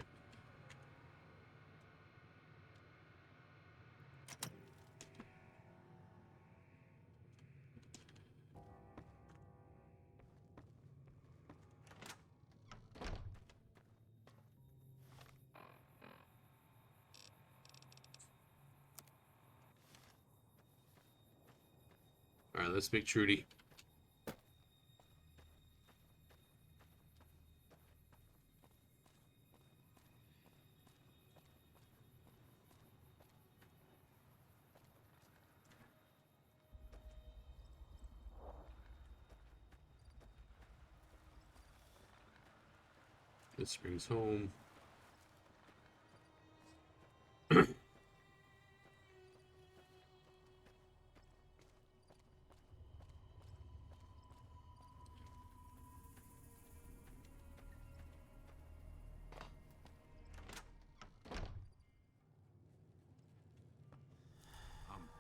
Alright, let's make Trudy. This brings home. I'm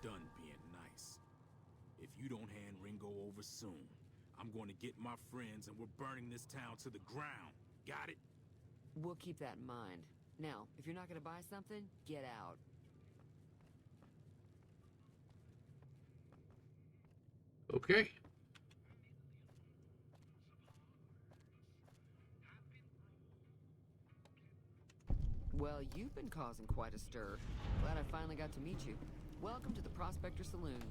done being nice. If you don't hand Ringo over soon, I'm going to get my friends and we're burning this town to the ground. Got it? We'll keep that in mind. Now, if you're not gonna buy something, get out. Okay. Well, you've been causing quite a stir. Glad I finally got to meet you. Welcome to the Prospector Saloon.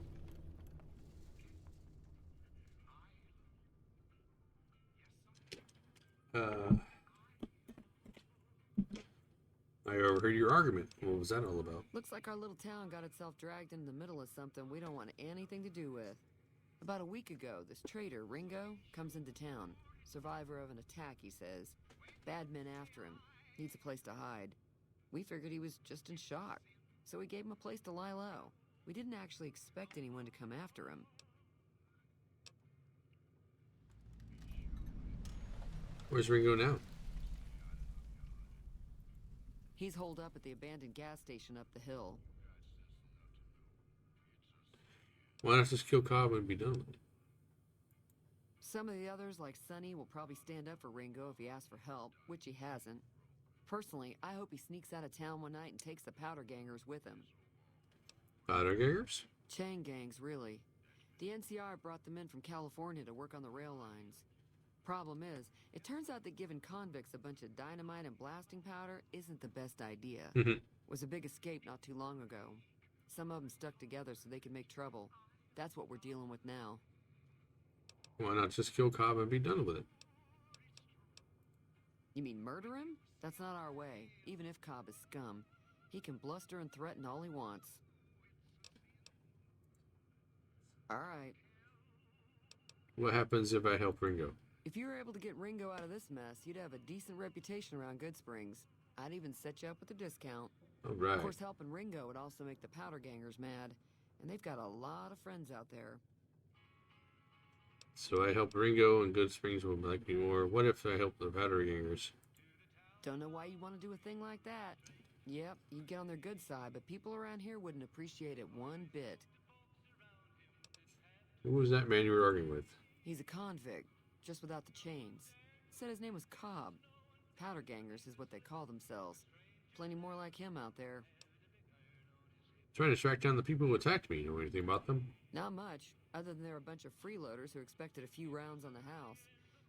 I overheard your argument. What was that all about? Looks like our little town got itself dragged into the middle of something we don't want anything to do with. About a week ago, this trader, Ringo, comes into town. Survivor of an attack, he says. Bad men after him. Needs a place to hide. We figured he was just in shock, so we gave him a place to lie low. We didn't actually expect anyone to come after him. Where's Ringo now? He's holed up at the abandoned gas station up the hill. Why not just kill Cobb and be done with it? Some of the others, like Sonny, will probably stand up for Ringo if he asks for help, which he hasn't. Personally, I hope he sneaks out of town one night and takes the powder gangers with him. Powder gangers? Chain gangs, really. The NCR brought them in from California to work on the rail lines. Problem is, it turns out that giving convicts a bunch of dynamite and blasting powder isn't the best idea. Was a big escape not too long ago. Some of them stuck together so they could make trouble. That's what we're dealing with now. Why not just kill Cobb and be done with it? You mean murder him? That's not our way, even if Cobb is scum. He can bluster and threaten all he wants. Alright. What happens if I help Ringo? If you were able to get Ringo out of this mess, you'd have a decent reputation around Good Springs. I'd even set you up with a discount. Alright. Of course, helping Ringo would also make the powder gangers mad, and they've got a lot of friends out there. So I help Ringo and Good Springs will like me more. What if I help the powder gangers? Don't know why you'd want to do a thing like that. Yep, you'd get on their good side, but people around here wouldn't appreciate it one bit. Who was that man you were arguing with? He's a convict, just without the chains. Said his name was Cobb. Powder gangers is what they call themselves. Plenty more like him out there. Trying to track down the people who attacked me. Know anything about them? Not much, other than they're a bunch of freeloaders who expected a few rounds on the house.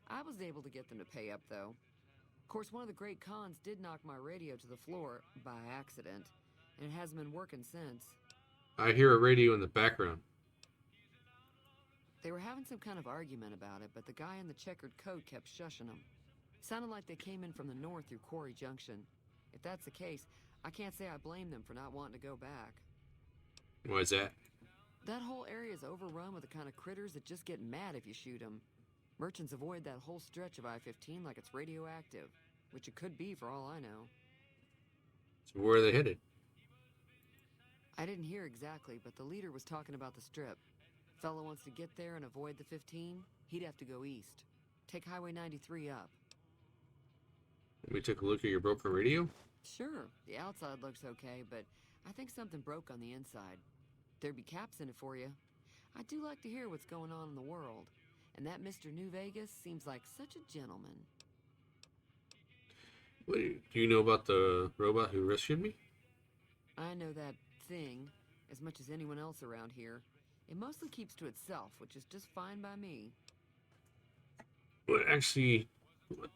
I was able to get them to pay up, though. Of course, one of the great cons did knock my radio to the floor, by accident, and it hasn't been working since. I hear a radio in the background. They were having some kind of argument about it, but the guy in the checkered coat kept shushing them. Sounded like they came in from the north through Quarry Junction. If that's the case, I can't say I blame them for not wanting to go back. Why's that? That whole area is overrun with the kind of critters that just get mad if you shoot them. Merchants avoid that whole stretch of I-15 like it's radioactive, which it could be for all I know. So where are they headed? I didn't hear exactly, but the leader was talking about the strip. Fellow wants to get there and avoid the 15, he'd have to go east. Take Highway 93 up. Let me take a look at your broken radio? Sure, the outside looks okay, but I think something broke on the inside. There'd be caps in it for you. I do like to hear what's going on in the world. And that Mr. New Vegas seems like such a gentleman. What, do you know about the robot who rescued me? I know that thing as much as anyone else around here. It mostly keeps to itself, which is just fine by me. What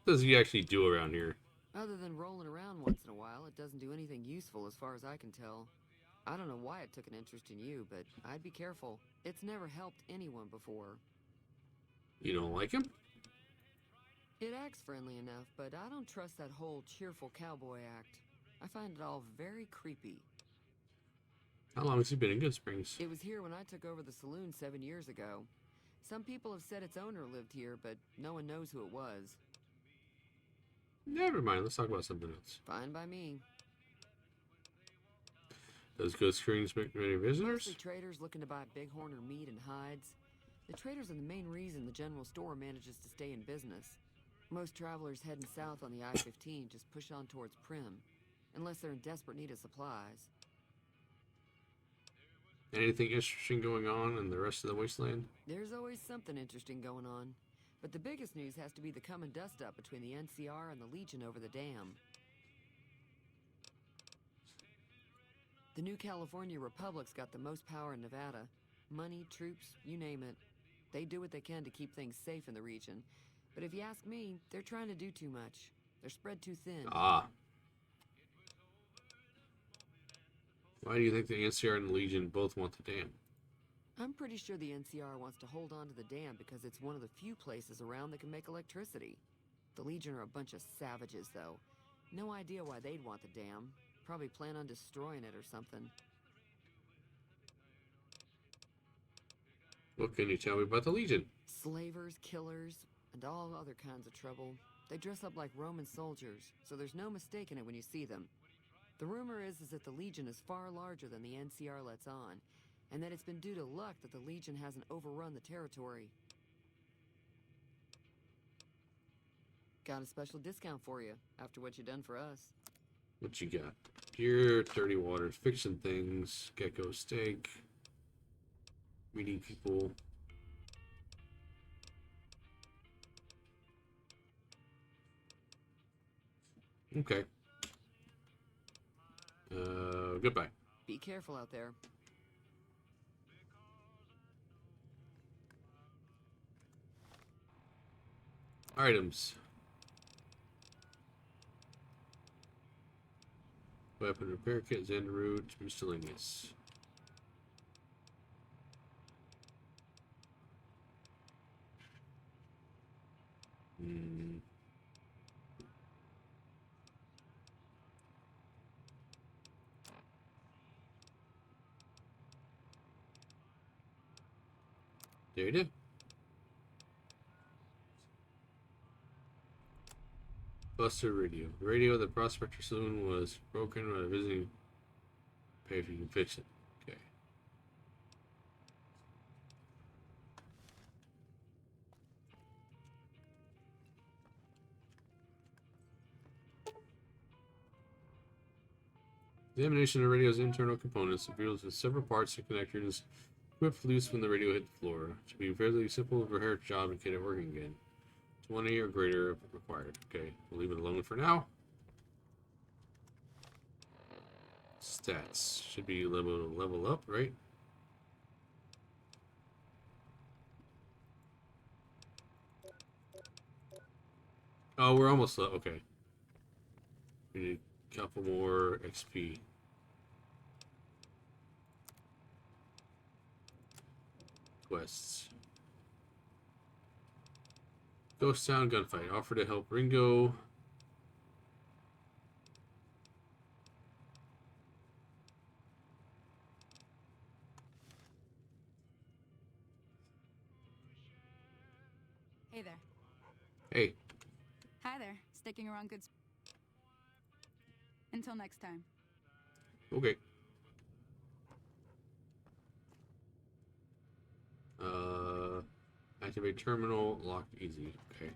does he actually do around here? Other than rolling around once in a while, it doesn't do anything useful as far as I can tell. I don't know why it took an interest in you, but I'd be careful. It's never helped anyone before. You don't like him? It acts friendly enough, but I don't trust that whole cheerful cowboy act. I find it all very creepy. How long has he been in Good Springs? It was here when I took over the saloon 7 years ago. Some people have said its owner lived here, but no one knows who it was. Never mind, let's talk about something else. Fine by me. Does Good Springs make many visitors? Mostly traders looking to buy bighorn or meat and hides. The traders are the main reason the general store manages to stay in business. Most travelers heading south on the I-15 just push on towards Prim, unless they're in desperate need of supplies. Anything interesting going on in the rest of the wasteland? There's always something interesting going on. But the biggest news has to be the coming dust-up between the NCR and the Legion over the dam. The new California Republic's got the most power in Nevada. Money, troops, you name it. They do what they can to keep things safe in the region. But if you ask me, they're trying to do too much. They're spread too thin. Ah. Why do you think the NCR and the Legion both want the dam? I'm pretty sure the NCR wants to hold on to the dam because it's one of the few places around that can make electricity. The Legion are a bunch of savages, though. No idea why they'd want the dam. Probably plan on destroying it or something. What can you tell me about the Legion? Slavers, killers, and all other kinds of trouble. They dress up like Roman soldiers, so there's no mistaking it when you see them. The rumor is that the Legion is far larger than the NCR lets on, and that it's been due to luck that the Legion hasn't overrun the territory. Got a special discount for you, after what you done for us. What you got? Gear, dirty waters, fixing things, gecko steak, meeting people. Okay. Goodbye. Be careful out there. Items. Weapon repair kit, Xander root, miscellaneous. Data? Buster radio. The radio of the Prospector Saloon was broken when visiting. Pay if you can fix it. Okay. Examination of the radio's internal components reveals with several parts and connectors whipped loose when the radio hit the floor. It should be a fairly simple repair job and get it working again. 20 or greater if required. Okay, we'll leave it alone for now. Stats. Should be level up, right? Oh, we're almost okay. We need a couple more XP. Quests. Ghost Town gunfight. Offer to help Ringo. Hey there. Hey. Hi there. Sticking around good. Until next time. Okay. Activate terminal. Lock easy. Okay.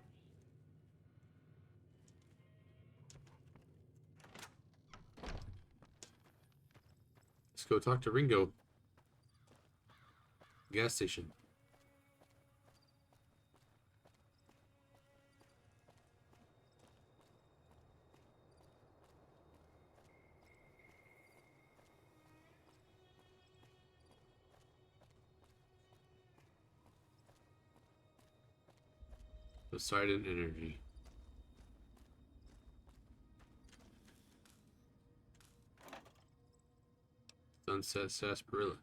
Let's go talk to Ringo. Gas station. Poseidon Energy. Sunset Sarsaparilla.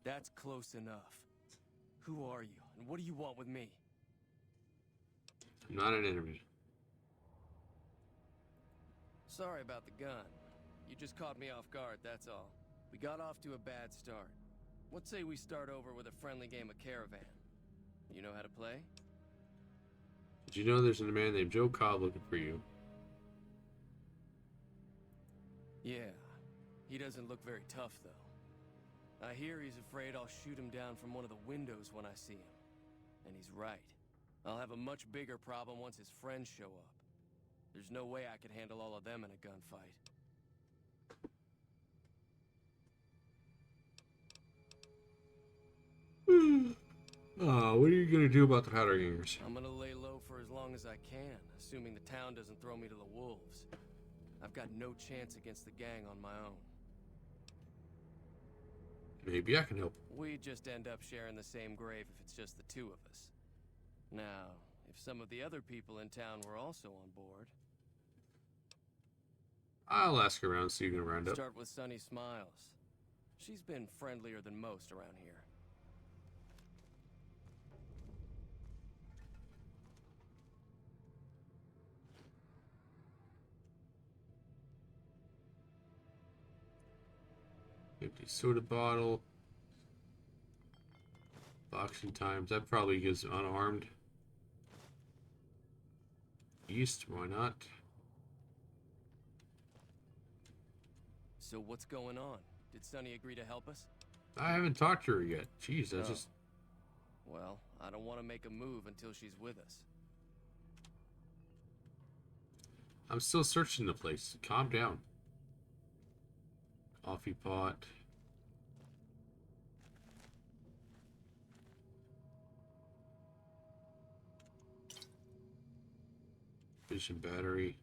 That's close enough. Who are you, and what do you want with me? I'm not an enemy. Sorry about the gun. You just caught me off guard, that's all. We got off to a bad start. Let's say we start over with a friendly game of Caravan. You know how to play? Did you know there's a man named Joe Cobb looking for you? Yeah. He doesn't look very tough, though. I hear he's afraid I'll shoot him down from one of the windows when I see him. And he's right. I'll have a much bigger problem once his friends show up. There's no way I could handle all of them in a gunfight. What are you gonna do about the powder gangers? I'm gonna lay low for as long as I can, assuming the town doesn't throw me to the wolves. I've got no chance against the gang on my own. Maybe I can help. We just end up sharing the same grave if it's just the two of us. Now, if some of the other people in town were also on board... I'll ask around, see you can round up. Start with Sunny Smiles. She's been friendlier than most around here. Empty soda bottle. Boxing times. That probably gives unarmed. East, why not? So what's going on? Did Sunny agree to help us? I haven't talked to her yet. Jeez, I just... Well, I don't want to make a move until she's with us. I'm still searching the place. Calm down. Coffee pot. Vision battery.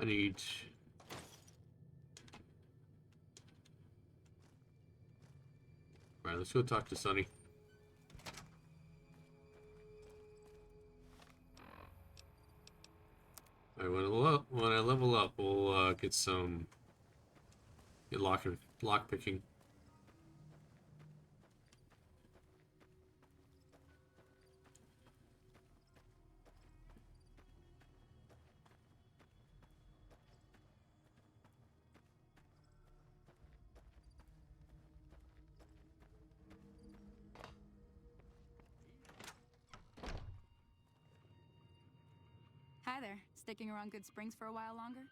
I need... Alright, let's go talk to Sunny. Alright, when I level up, we'll get lock picking. Hi there. Sticking around Good Springs for a while longer?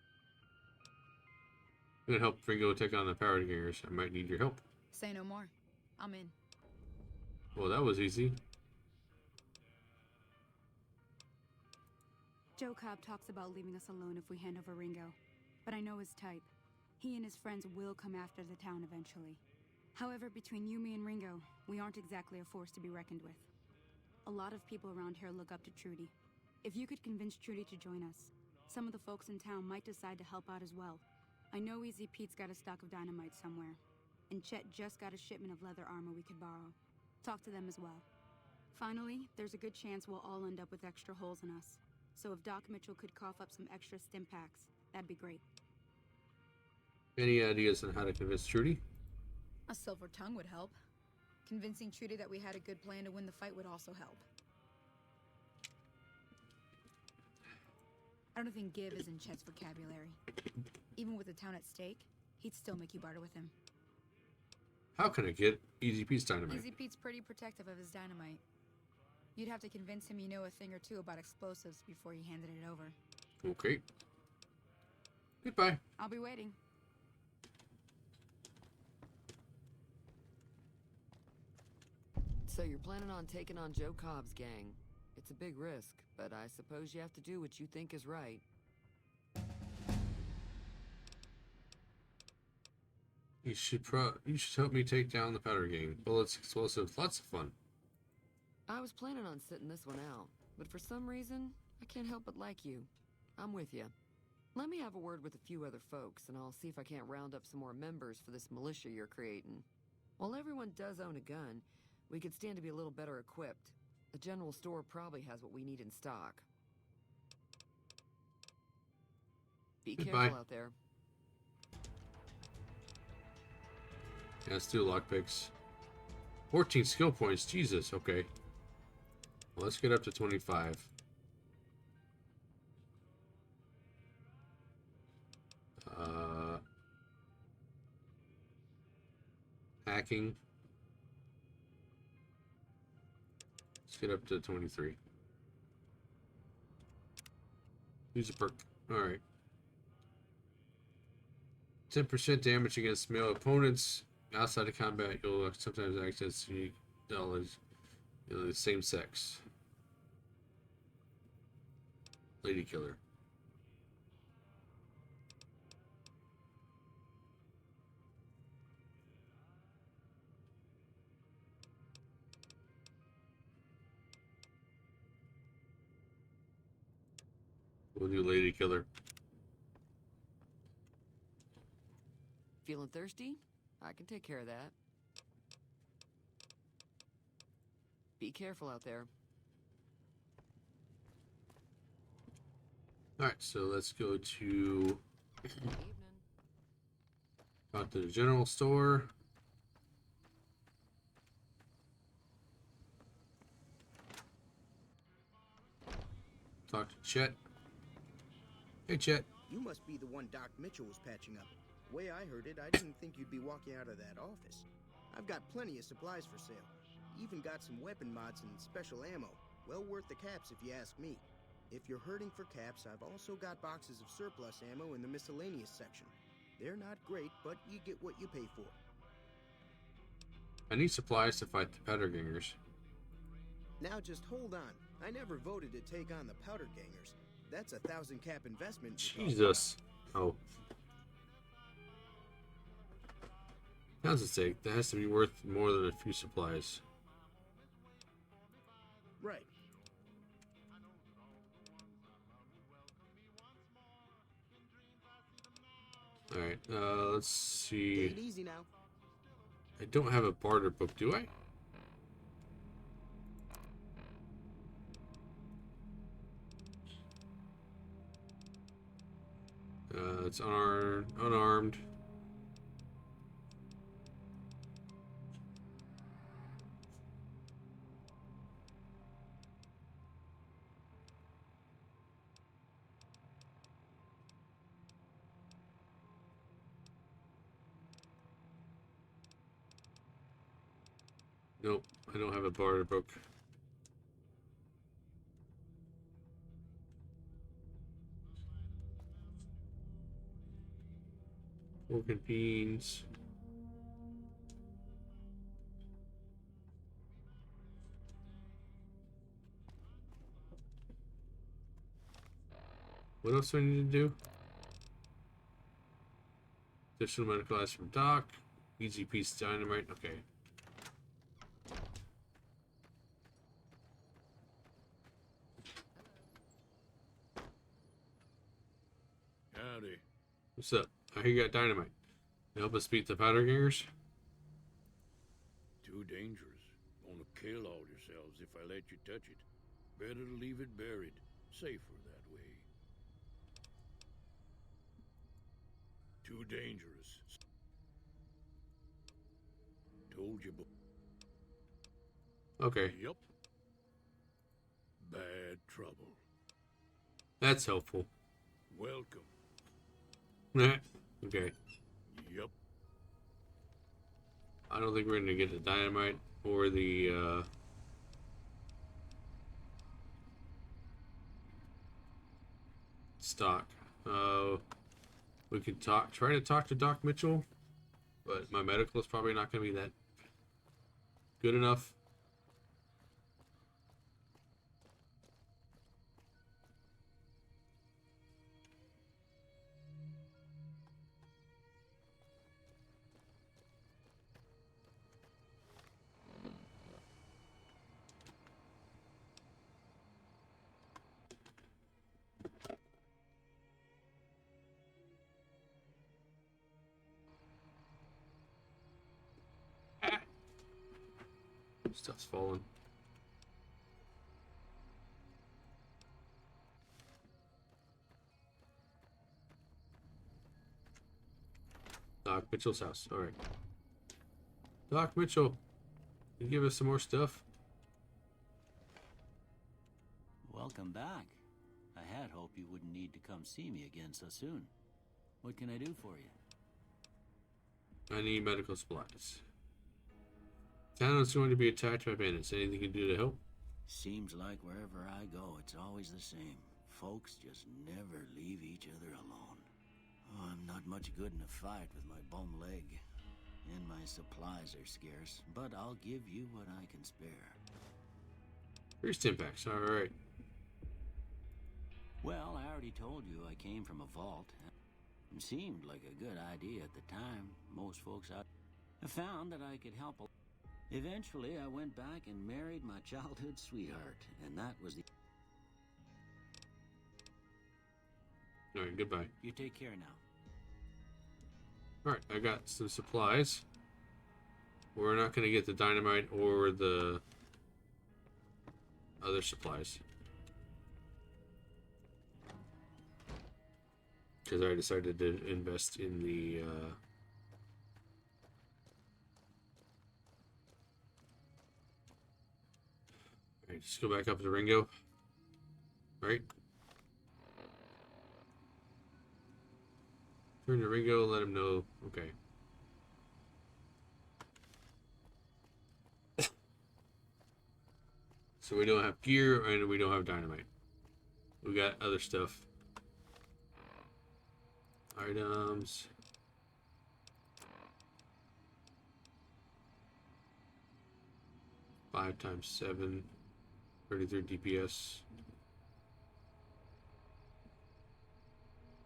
I'm gonna help Ringo take on the power gangers. I might need your help. Say no more. I'm in. Well, that was easy. Joe Cobb talks about leaving us alone if we hand over Ringo, but I know his type. He and his friends will come after the town eventually. However, between you, me, and Ringo, we aren't exactly a force to be reckoned with. A lot of people around here look up to Trudy. If you could convince Trudy to join us, some of the folks in town might decide to help out as well. I know Easy Pete's got a stock of dynamite somewhere, and Chet just got a shipment of leather armor we could borrow. Talk to them as well. Finally, there's a good chance we'll all end up with extra holes in us. So if Doc Mitchell could cough up some extra stim packs, that'd be great. Any ideas on how to convince Trudy? A silver tongue would help. Convincing Trudy that we had a good plan to win the fight would also help. I don't think give is in Chet's vocabulary. Even with the town at stake, he'd still make you barter with him. How can I get Easy Pete's dynamite? Easy Pete's pretty protective of his dynamite. You'd have to convince him you know a thing or two about explosives before you handed it over. Okay. Goodbye. I'll be waiting. So you're planning on taking on Joe Cobb's gang. It's a big risk, but I suppose you have to do what you think is right. You should help me take down the powder gang. Bullets, explosives, lots of fun. I was planning on sitting this one out, but for some reason, I can't help but like you. I'm with you. Let me have a word with a few other folks, and I'll see if I can't round up some more members for this militia you're creating. While everyone does own a gun, we could stand to be a little better equipped. The general store probably has what we need in stock. Be careful out there. Yeah, let's do lockpicks. 14 skill points, Jesus, okay. Well, let's get up to 25. Hacking. Let's get up to 23. Use a perk. Alright. 10% damage against male opponents. Outside of combat, you'll sometimes access unique knowledge. The same sex. Lady killer. We'll do lady killer. Feeling thirsty? I can take care of that. Be careful out there. Alright, so let's go to Evening. out to the general store. Talk to Chet. Hey, Chet. You must be the one Doc Mitchell was patching up. The way I heard it, I didn't think you'd be walking out of that office. I've got plenty of supplies for sale. Even got some weapon mods and special ammo. Well worth the caps if you ask me. If you're hurting for caps, I've also got boxes of surplus ammo in the miscellaneous section. They're not great, but you get what you pay for. I need supplies to fight the powder gangers. Now just hold on. I never voted to take on the powder gangers. That's a 1,000 cap investment. Jesus. Oh. Sounds sake, that has to be worth more than a few supplies. Right. Alright, let's see. Take it easy now. I don't have a barter book, do I? It's unarmed. Nope, I don't have a barter book. Pork and beans. What else do I need to do? Additional medical items from Doc. Easy piece of dynamite. Okay. Howdy. What's up? I hear you got dynamite. Help us beat the powder gangers? Too dangerous. Gonna kill all yourselves if I let you touch it. Better to leave it buried. Safer that way. Too dangerous. Told you. Okay. Yup. Bad trouble. That's helpful. Welcome. Okay. Yup. I don't think we're gonna get the dynamite or the stock. We could try to talk to Doc Mitchell, but my medical is probably not gonna be that good enough. Stuff's falling. Doc Mitchell's house. All right. Doc Mitchell, can you give us some more stuff? Welcome back. I had hoped you wouldn't need to come see me again so soon. What can I do for you? I need medical supplies. Town is going to be attacked by bandits. Anything you can do to help? Seems like wherever I go, it's always the same. Folks just never leave each other alone. Oh, I'm not much good in a fight with my bum leg. And my supplies are scarce, but I'll give you what I can spare. Here's Timpax. Alright. Well, I already told you I came from a vault. It seemed like a good idea at the time. Most folks out found that I could help. Eventually, I went back and married my childhood sweetheart, and that was the... Alright, goodbye. You take care now. Alright, I got some supplies. We're not going to get the dynamite or the other supplies. Because I decided to invest in the... Alright, just go back up to Ringo. Alright. Turn to Ringo and let him know. Okay. So we don't have gear and we don't have dynamite. We got other stuff. Items. Five times 7. 33 DPS.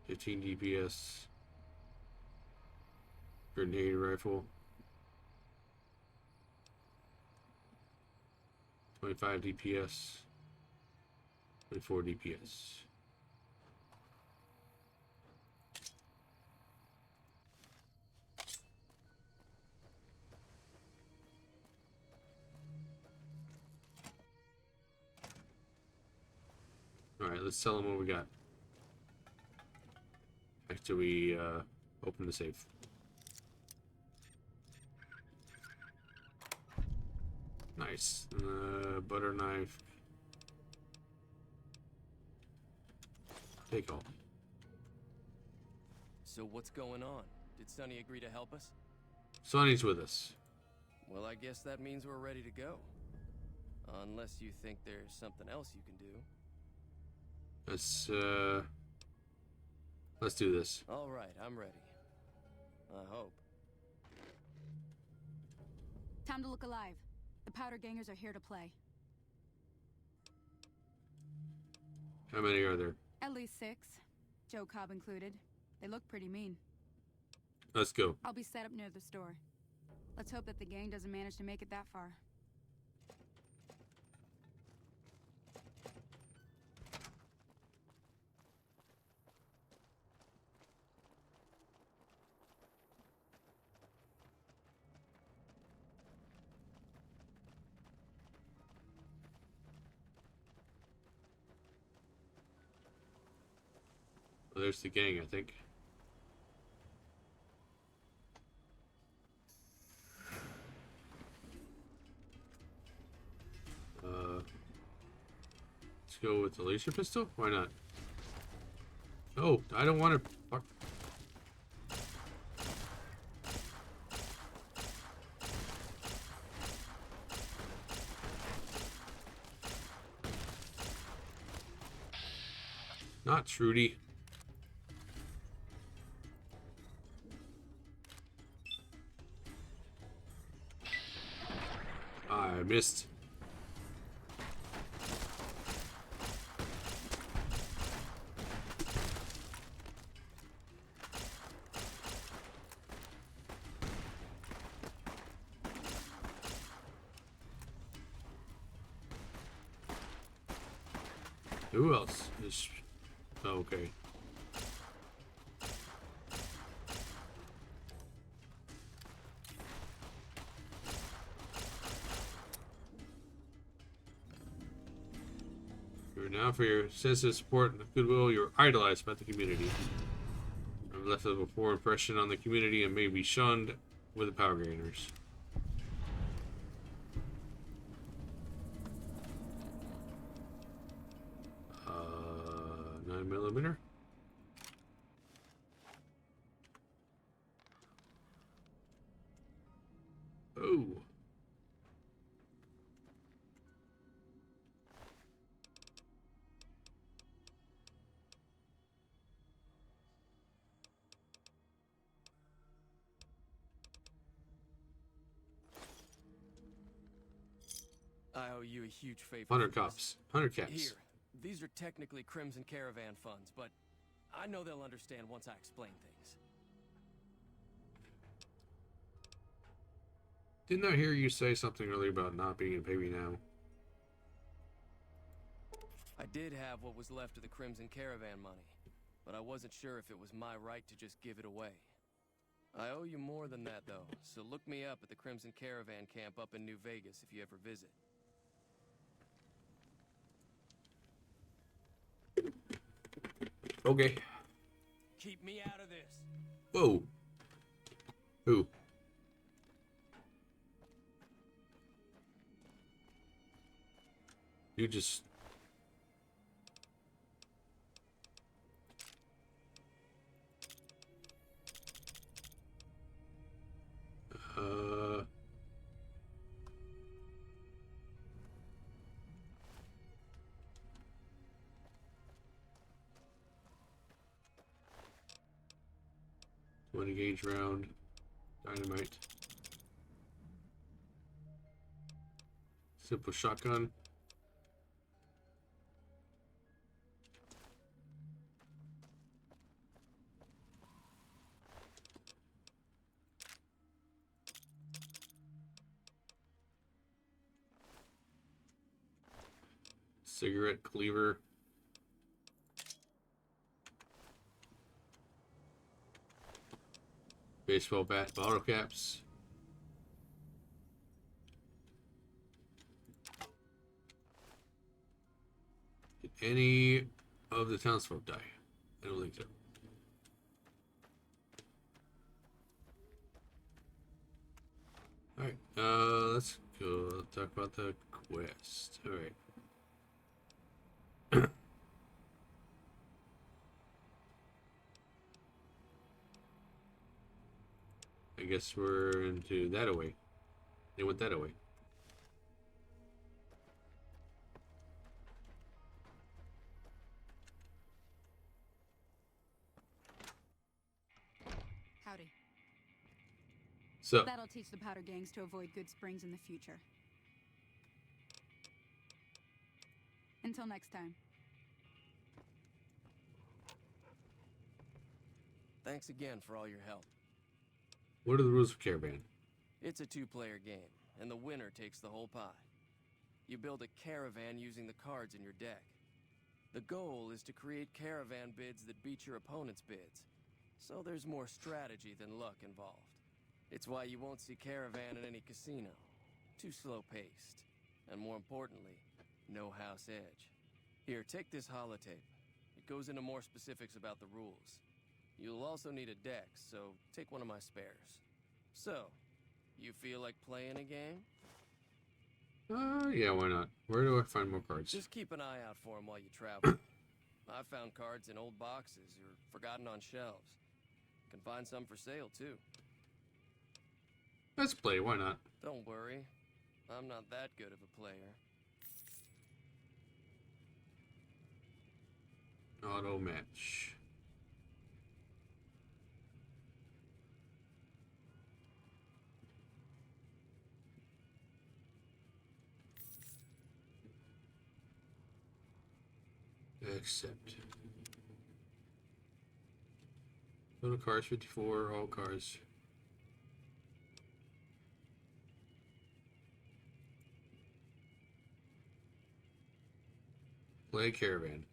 15 DPS. Grenade rifle. 25 DPS. 24 DPS. Alright, let's tell them what we got. After we open the safe. Nice. Butter knife. Take all. So what's going on? Did Sonny agree to help us? Sonny's with us. Well, I guess that means we're ready to go. Unless you think there's something else you can do. Let's do this. All right, I'm ready. I hope. Time to look alive. The powder gangers are here to play. How many are there? At least 6. Joe Cobb included. They look pretty mean. Let's go. I'll be set up near the store. Let's hope that the gang doesn't manage to make it that far. Well, there's the gang, I think. Let's go with the laser pistol. Why not? Oh, I don't want to. Fuck. Not Trudy. I missed. Who else is... Oh, okay. Now for your sense of support and goodwill, you're idolized by the community. I've left a poor impression on the community and may be shunned with the power gainers. 9mm. Oh. I owe you a huge favor. 100 cops. 100 caps. Here, these are technically Crimson Caravan funds, but I know they'll understand once I explain things. Didn't I hear you say something earlier about not being in pay me now? I did have what was left of the Crimson Caravan money, but I wasn't sure if it was my right to just give it away. I owe you more than that, though, so look me up at the Crimson Caravan camp up in New Vegas if you ever visit. Okay. Keep me out of this. Whoa. Who? You just... One gauge round, dynamite, simple shotgun, cigarette cleaver, baseball bat, bottle caps, did any of the townsfolk die? I don't think so. Alright, let's go talk about the quest. Alright. I guess we're into that away. They went that away. Howdy. So That'll teach the powder gangs to avoid Good Springs in the future. Until next time. Thanks again for all your help. what are the rules of Caravan? It's a two-player game, and the winner takes the whole pie. You build a caravan using the cards in your deck. The goal is to create caravan bids that beat your opponent's bids, so there's more strategy than luck involved. It's why you won't see caravan in any casino. Too slow-paced. And more importantly, no house edge. Here, take this holotape. It goes into more specifics about the rules. You'll also need a deck, so take one of my spares. So, you feel like playing a game? Yeah, why not? Where do I find more cards? Just keep an eye out for them while you travel. I've found cards in old boxes or forgotten on shelves. Can find some for sale, too. Let's play, why not? Don't worry. I'm not that good of a player. Auto match. Accept. Total cards 54, all cards. Play Caravan.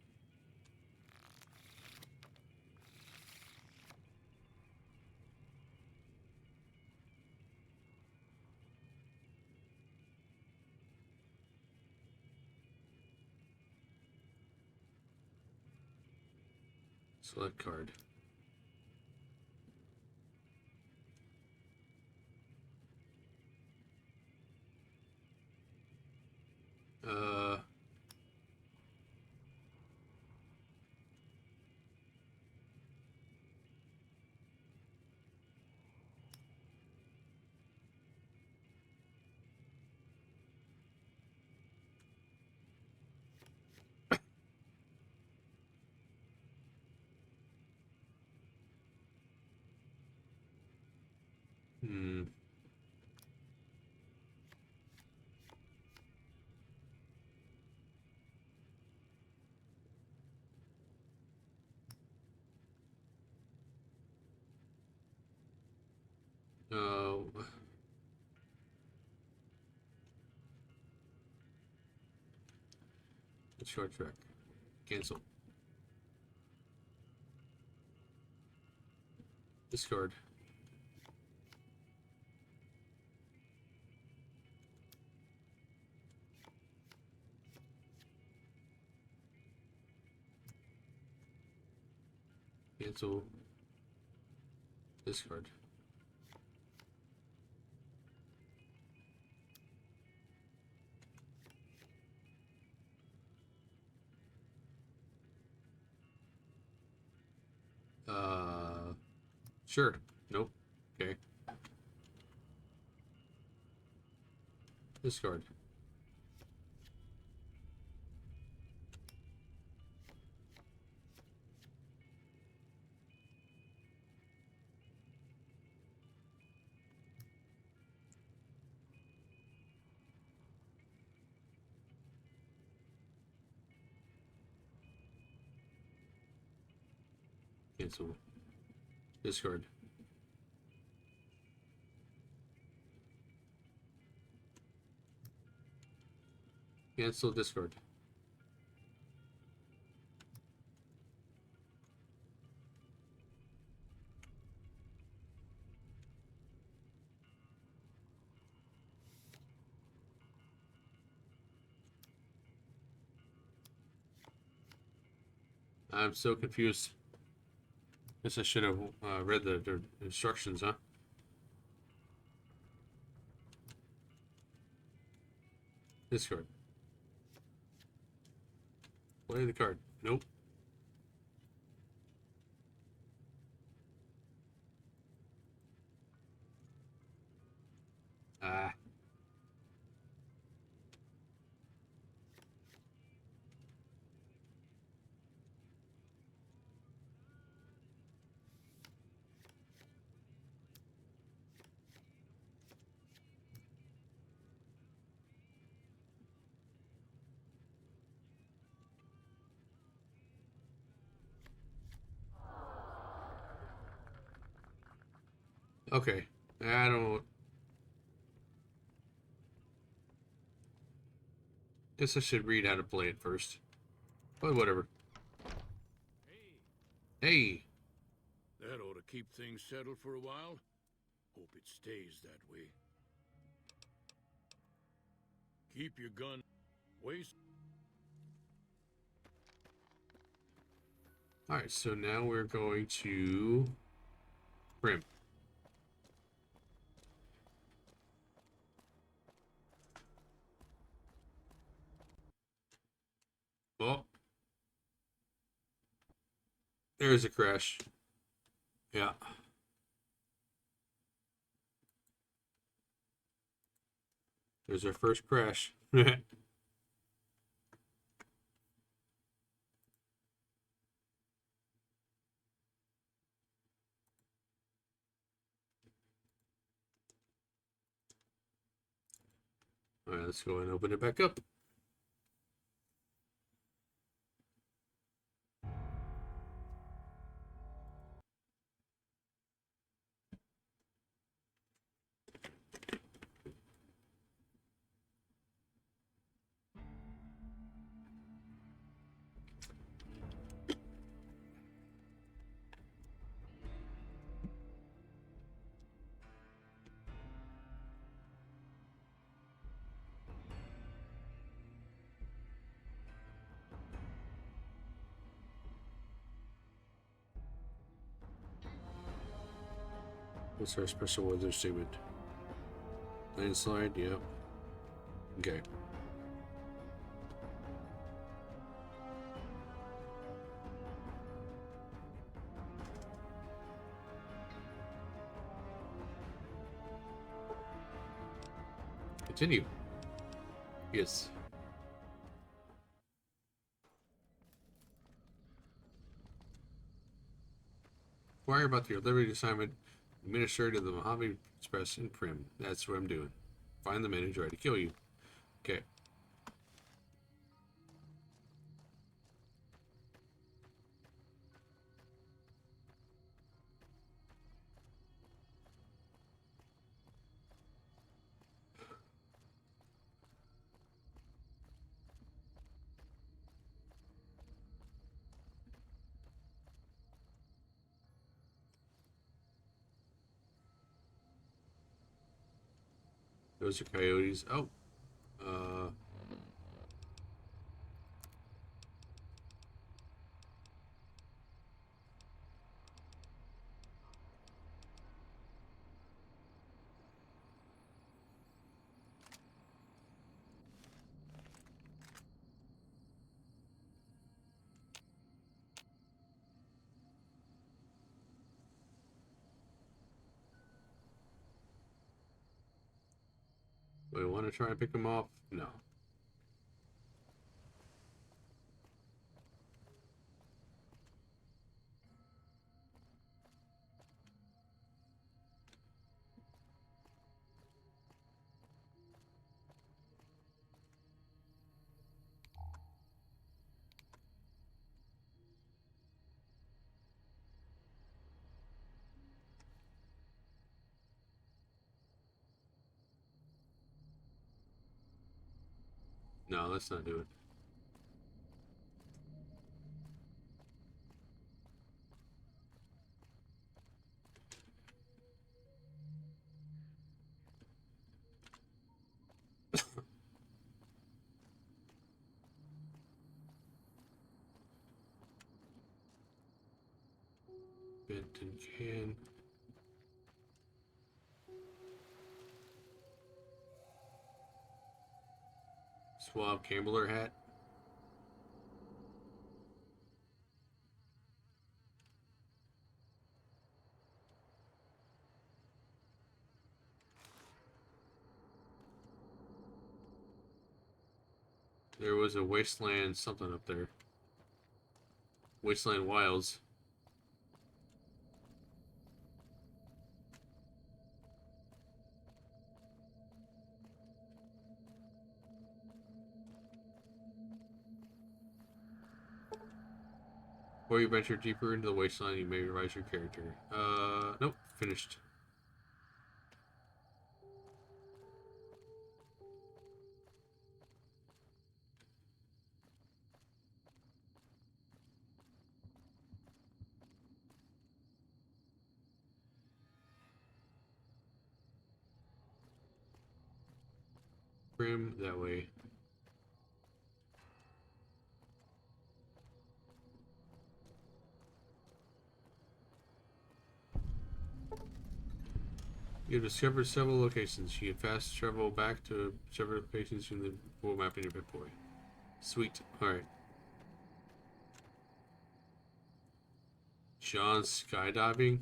Select card. Oh. Short track. Cancel. Discard. Cancel. Discard. Sure. Nope. Okay. Discard. Cancel. Discard. Cancel. Discard. I'm so confused. Guess I should have read the instructions, huh? Discard. Play the card. Nope. Ah. Okay. I don't. Guess I should read how to play it first. But whatever. Hey. That ought to keep things settled for a while. Hope it stays that way. Keep your gun. Waste. Alright, so now we're going to Prim. Oh. There's a crash. Yeah. There's our first crash. Alright, let's go and open it back up. What's our special weather statement? Landslide, yep. Okay. Continue. Yes. Inquire about your Liberty assignment. Administrator of the Mojave Express in Prim. That's what I'm doing. Find the man who tried to kill you. Okay. Those are coyotes. Oh. Uh. Do I want to try and pick them off? No. No, let's not do it. Benton can. Swab gambler hat. There was a wasteland something up there. Wasteland Wilds. Before you venture deeper into the wasteland, you may revise your character. Nope, finished. Prim that way. You've discovered several locations. You can fast travel back to several locations from the world map in your Pip-Boy. Sweet. Alright. John skydiving.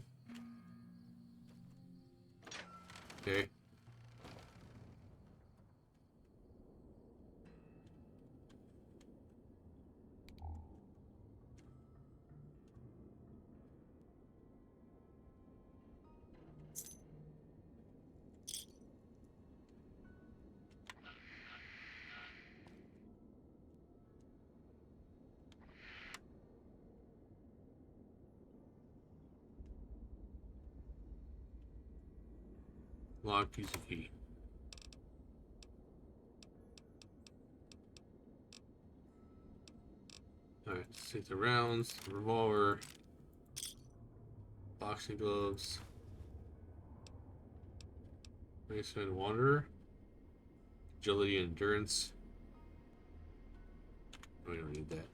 Okay. Lock, use a key. Alright, let's take the rounds, the revolver, boxing gloves, Mason Wanderer, agility and endurance. Oh, we don't need that.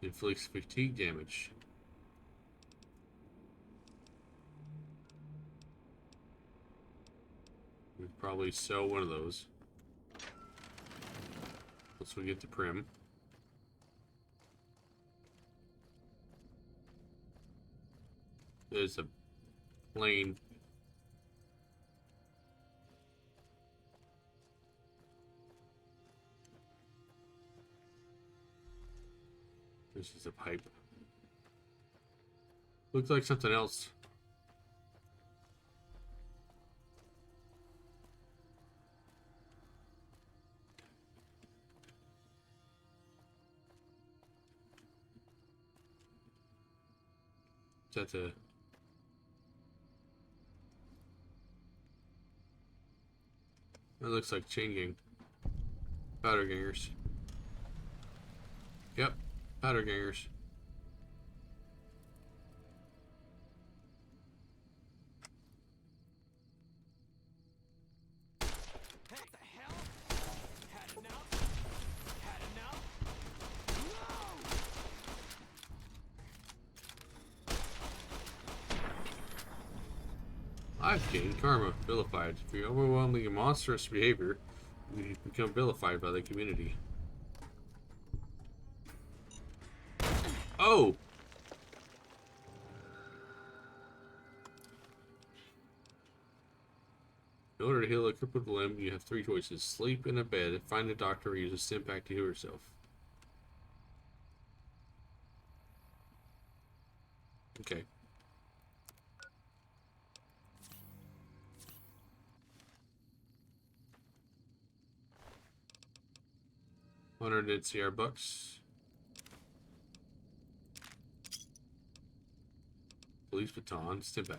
Inflicts fatigue damage. We'd probably sell one of those. Once we get the Prim. There's a plane. This is a pipe. Looks like something else. That's a... That looks like chain gang. Powder gangers. Yep, powder gangers. What the hell? Had enough? Had enough? I've gained karma, vilified. For your overwhelming and monstrous behavior, you become vilified by the community. Oh! In order to heal a crippled limb, you have three choices. Sleep in a bed, find a doctor, or use a stim pack to heal yourself. Okay. $100 NCR bucks. Police baton, stim pack.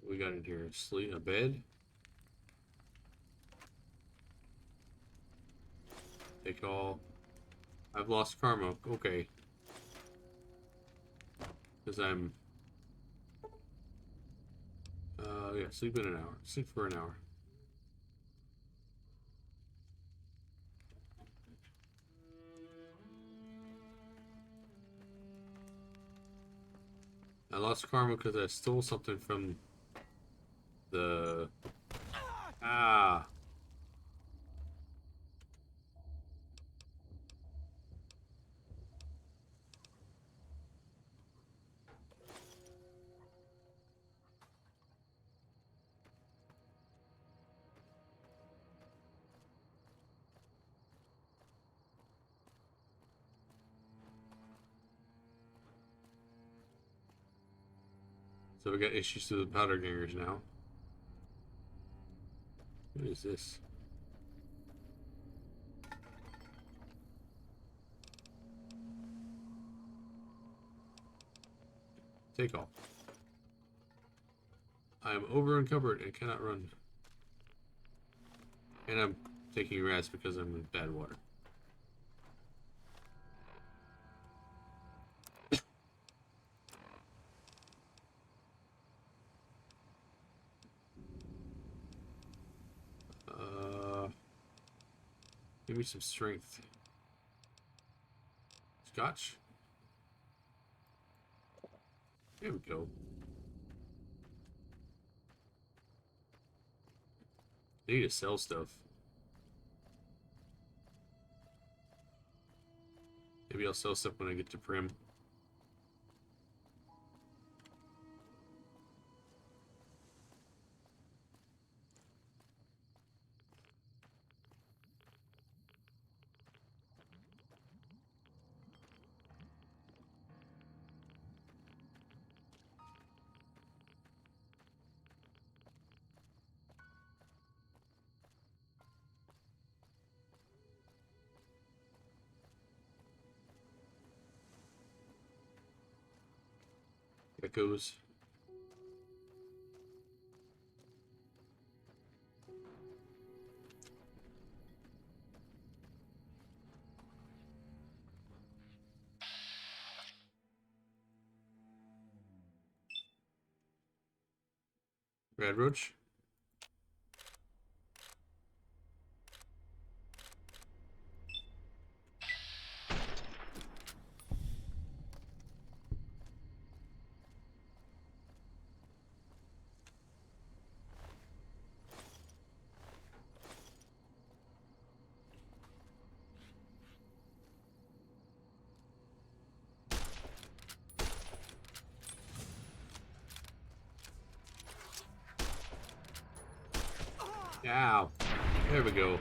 We got in here. Sleep, a bed. Take all. I've lost karma. Okay. Because I'm... yeah, sleep in an hour. Sleep for an hour. I lost karma because I stole something from the... Ah! So we got issues with the powder gangers now. What is this? Take all. I am over encumbered and cannot run. And I'm taking rats because I'm in bad water. Give me some strength. Scotch? There we go. I need to sell stuff. Maybe I'll sell stuff when I get to Prim. Echoes. Red Roach. Ow. There we go.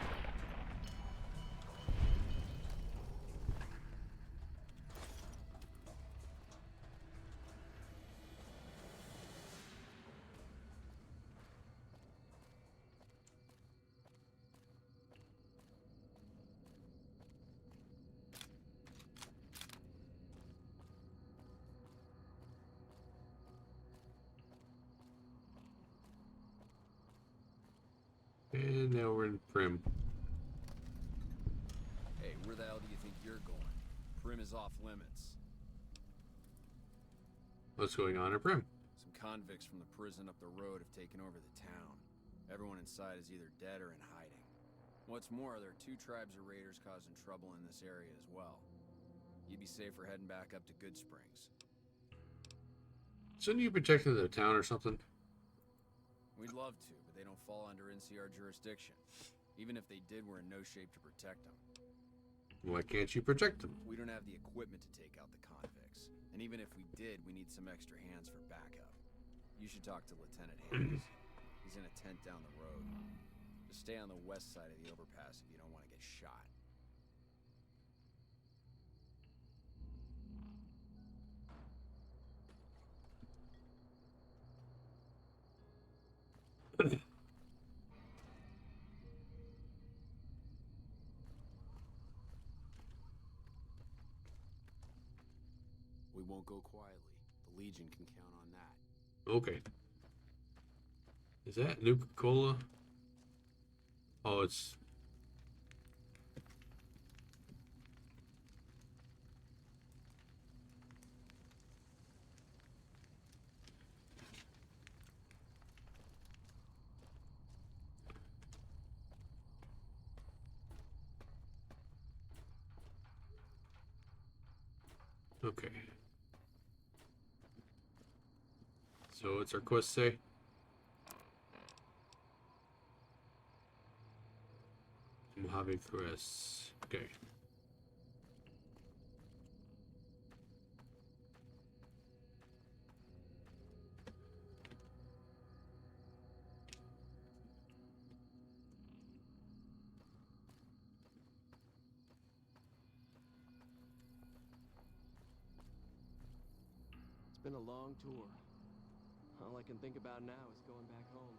And now we're in Prim. Hey, where the hell do you think you're going? Prim is off limits. What's going on in Prim? Some convicts from the prison up the road have taken over the town. Everyone inside is either dead or in hiding. What's more, there are 2 tribes of raiders causing trouble in this area as well. You'd be safer heading back up to Good Springs. Shouldn't you protect the town or something? We'd love to, but they don't fall under NCR jurisdiction. Even if they did, we're in no shape to protect them. Why can't you protect them? We don't have the equipment to take out the convicts. And even if we did, we need some extra hands for backup. You should talk to Lieutenant Hayes. He's in a tent down the road. Just stay on the west side of the overpass if you don't want to get shot. We won't go quietly. The Legion can count on that. Okay. Is that Nuka-Cola? Oh, it's... Okay. So what's our quest say? Mojave Crest. Okay. It's been a long tour. All I can think about now is going back home.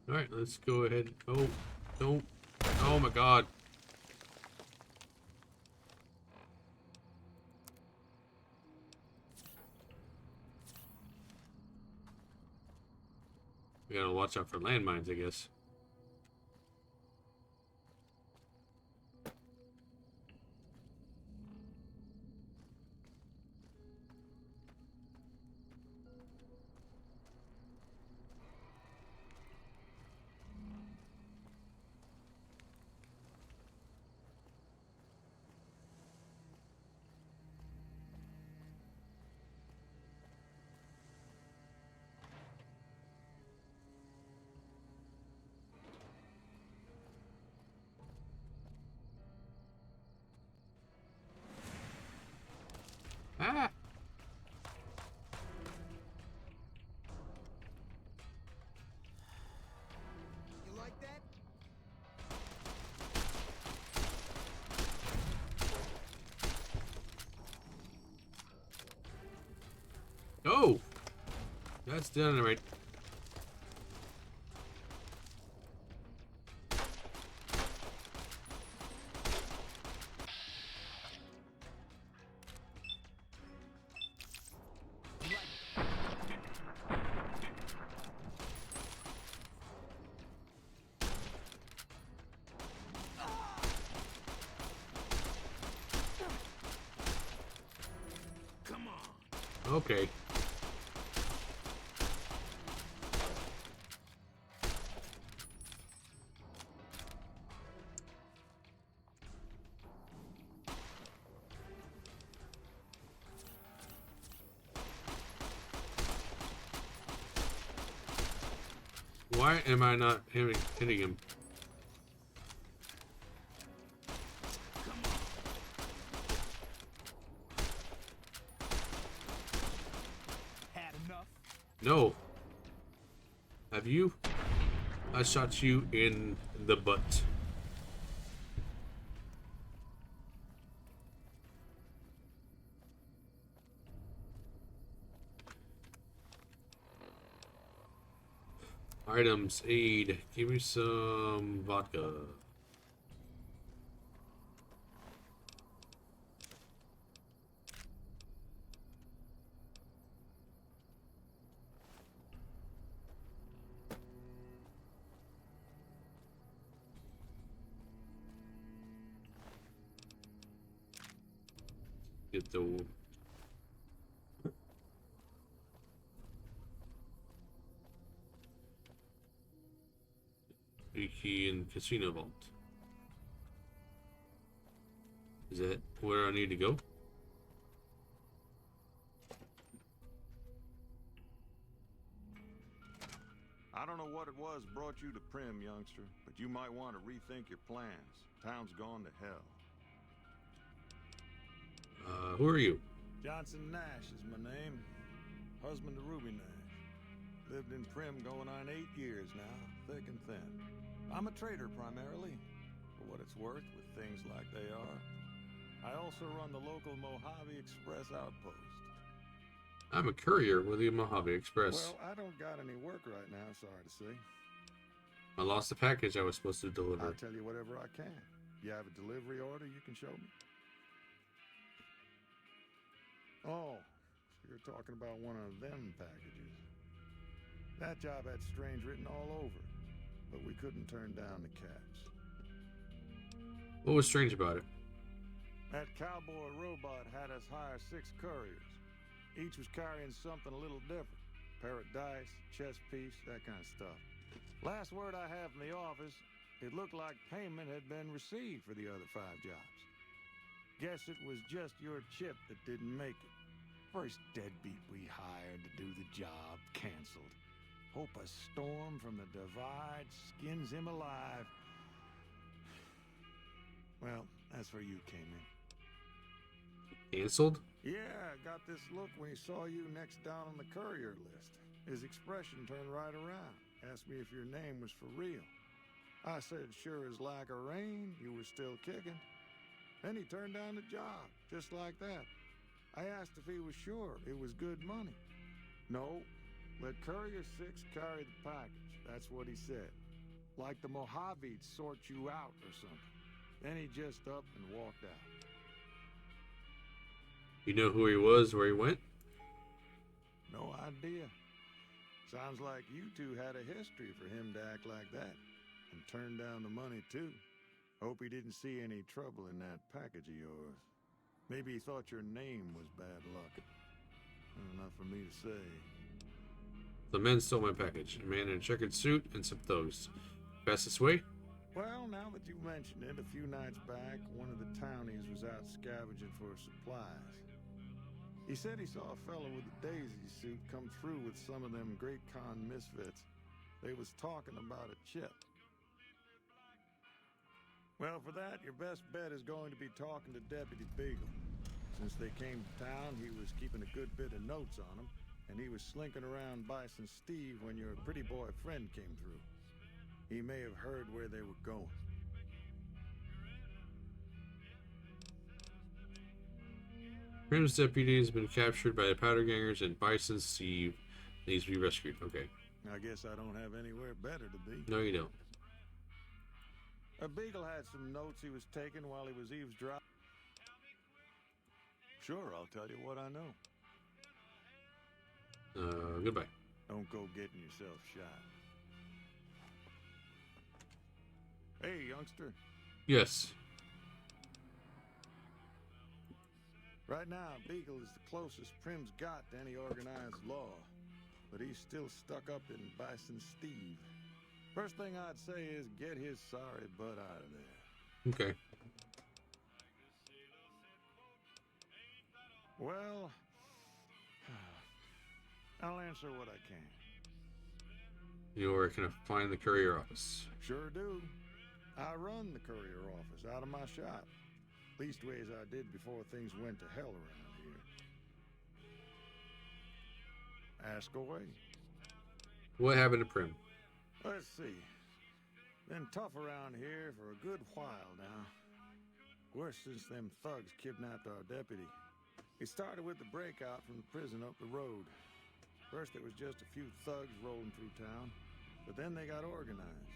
Alright, let's go ahead. Oh, don't. Oh my god. We gotta watch out for landmines, I guess. Ah! You like that? Oh! That's dynamite. Okay. Why am I not hitting him? Had enough? No. Have you? I shot you in the butt. Items, aid. Give me some vodka. Get the key in casino vault. Is that where I need to go? I don't know what it was brought you to Prim, youngster, but you might want to rethink your plans. Town's gone to hell. Who are you? Johnson Nash is my name. Husband to Ruby Nash. Lived in Prim going on 8 years now, thick and thin. I'm a trader primarily, for what it's worth with things like they are. I also run the local Mojave Express outpost. I'm a courier with the Mojave Express. Well, I don't got any work right now, sorry to say. I lost the package I was supposed to deliver. I'll tell you whatever I can. You have a delivery order you can show me? Oh, so you're talking about one of them packages. That job had strange written all over it, but we couldn't turn down the catch. What was strange about it? That cowboy robot had us hire 6 couriers. Each was carrying something a little different. Pair of dice, chess piece, that kind of stuff. Last word I have from the office, it looked like payment had been received for the other 5 jobs. Guess it was just your chip that didn't make it. First deadbeat we hired to do the job canceled. Hope a storm from the divide skins him alive. Well, that's where you came in. Canceled? Yeah, got this look when he saw you next down on the courier list. His expression turned right around. Asked me if your name was for real. I said, sure as like a rain, you were still kicking. Then he turned down the job, just like that. I asked if he was sure it was good money. No, let Courier 6 carry the package. That's what he said. Like the Mojave'd sort you out or something. Then he just up and walked out. You know who he was, where he went? No idea. Sounds like you two had a history for him to act like that. And turn down the money, too. Hope he didn't see any trouble in that package of yours. Maybe he thought your name was bad luck. Enough for me to say. The men stole my package. A man in a checkered suit and some thugs. Fastest way? Well, now that you mention it, a few nights back, one of the townies was out scavenging for supplies. He said he saw a fellow with a daisy suit come through with some of them Great Con misfits. They was talking about a chip. Well, for that, your best bet is going to be talking to Deputy Beagle. Since they came to town, he was keeping a good bit of notes on them, and he was slinking around Bison Steve when your pretty boy friend came through. He may have heard where they were going. Prim's deputy has been captured by the powder gangers, and Bison Steve needs to be rescued. Okay. I guess I don't have anywhere better to be. No, you don't. Beagle had some notes he was taking while he was eavesdropping. Sure, I'll tell you what I know. Goodbye. Don't go getting yourself shot. Hey, youngster. Yes. Right now, Beagle is the closest Prim's got to any organized law. But he's still stuck up in Bison Steve. First thing I'd say is get his sorry butt out of there. Okay. Well, I'll answer what I can. You're gonna find the courier office. Sure do. I run the courier office out of my shop. Leastways I did before things went to hell around here. Ask away. What happened to Prim? Let's see. Been tough around here for a good while now. Worse since them thugs kidnapped our deputy. It started with the breakout from the prison up the road. First it was just a few thugs rolling through town, but then they got organized.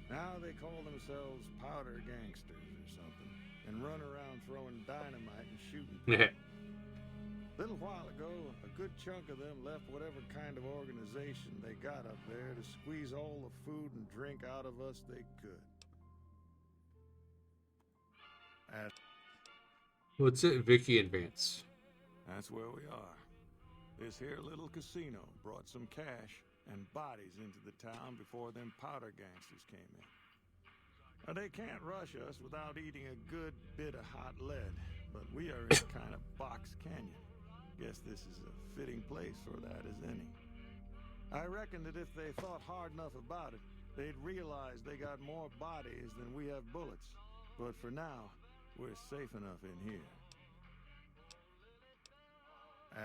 Now they call themselves powder gangsters or something, and run around throwing dynamite and shooting people. A little while ago, a good chunk of them left whatever kind of organization they got up there to squeeze all the food and drink out of us they could. What's it, Vicky and Vance? That's where we are. This here little casino brought some cash and bodies into the town before them powder gangsters came in. Now, they can't rush us without eating a good bit of hot lead, but we are in a kind of box canyon. Guess this is a fitting place for that as any. I reckon that if they thought hard enough about it, they'd realize they got more bodies than we have bullets. But for now, we're safe enough in here.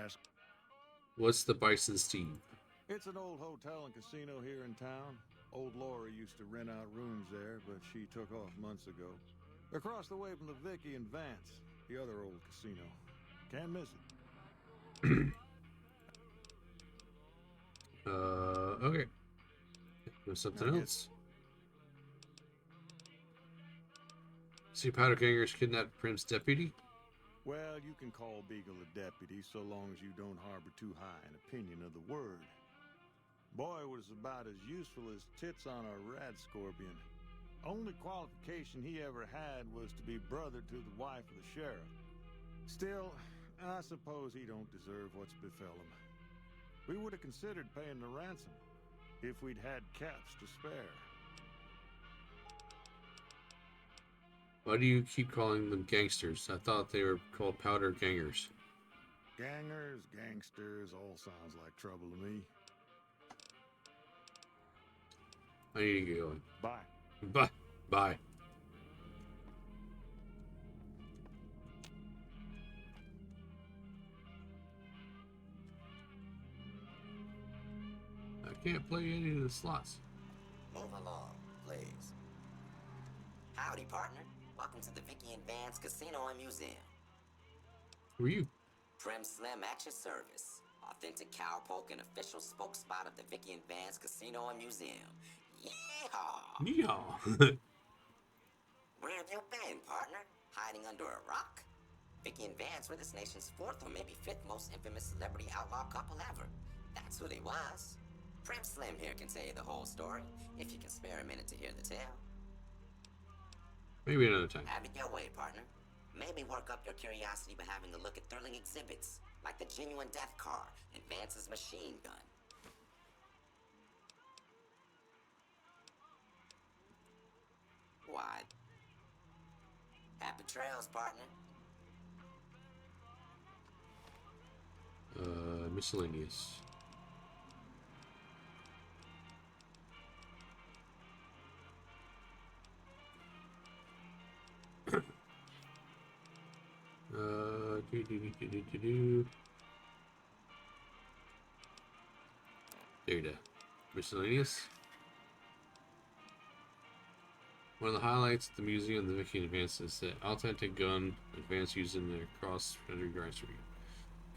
Ask. What's the Bison Steve? It's an old hotel and casino here in town. Old Laura used to rent out rooms there, but she took off months ago. Across the way from the Vicky and Vance, the other old casino. Can't miss it. Okay. There's something else. See, powder gangers kidnapped Prim's deputy? Well, you can call Beagle a deputy so long as you don't harbor too high an opinion of the word. Boy was about as useful as tits on a rat scorpion. Only qualification he ever had was to be brother to the wife of the sheriff. Still, I suppose he don't deserve what's befell him. We would have considered paying the ransom if we'd had caps to spare. Why do you keep calling them gangsters? I thought they were called powder gangers. Gangers, gangsters, all sounds like trouble to me. I need to get going. Bye. Bye. Bye. I can't play any of the slots. Move along, please. Howdy, partner. Welcome to the Vicky and Vance Casino and Museum. Who are you? Prim Slim at your service. Authentic cowpoke and official spokesspot of the Vicky and Vance Casino and Museum. Yeehaw! Yeehaw! Where have you been, partner? Hiding under a rock? Vicky and Vance were this nation's fourth or maybe fifth most infamous celebrity outlaw couple ever. That's who they was. Prim Slim here can tell you the whole story, if you can spare a minute to hear the tale. Maybe another time. Have it your way, partner. Maybe work up your curiosity by having a look at thrilling exhibits, like the genuine death car and Vance's machine gun. Why? Happy trails, partner. Miscellaneous. There you go. Miscellaneous. One of the highlights of the museum, the Vicky and Vance, is the authentic gun Advance used in the cross-country grind street.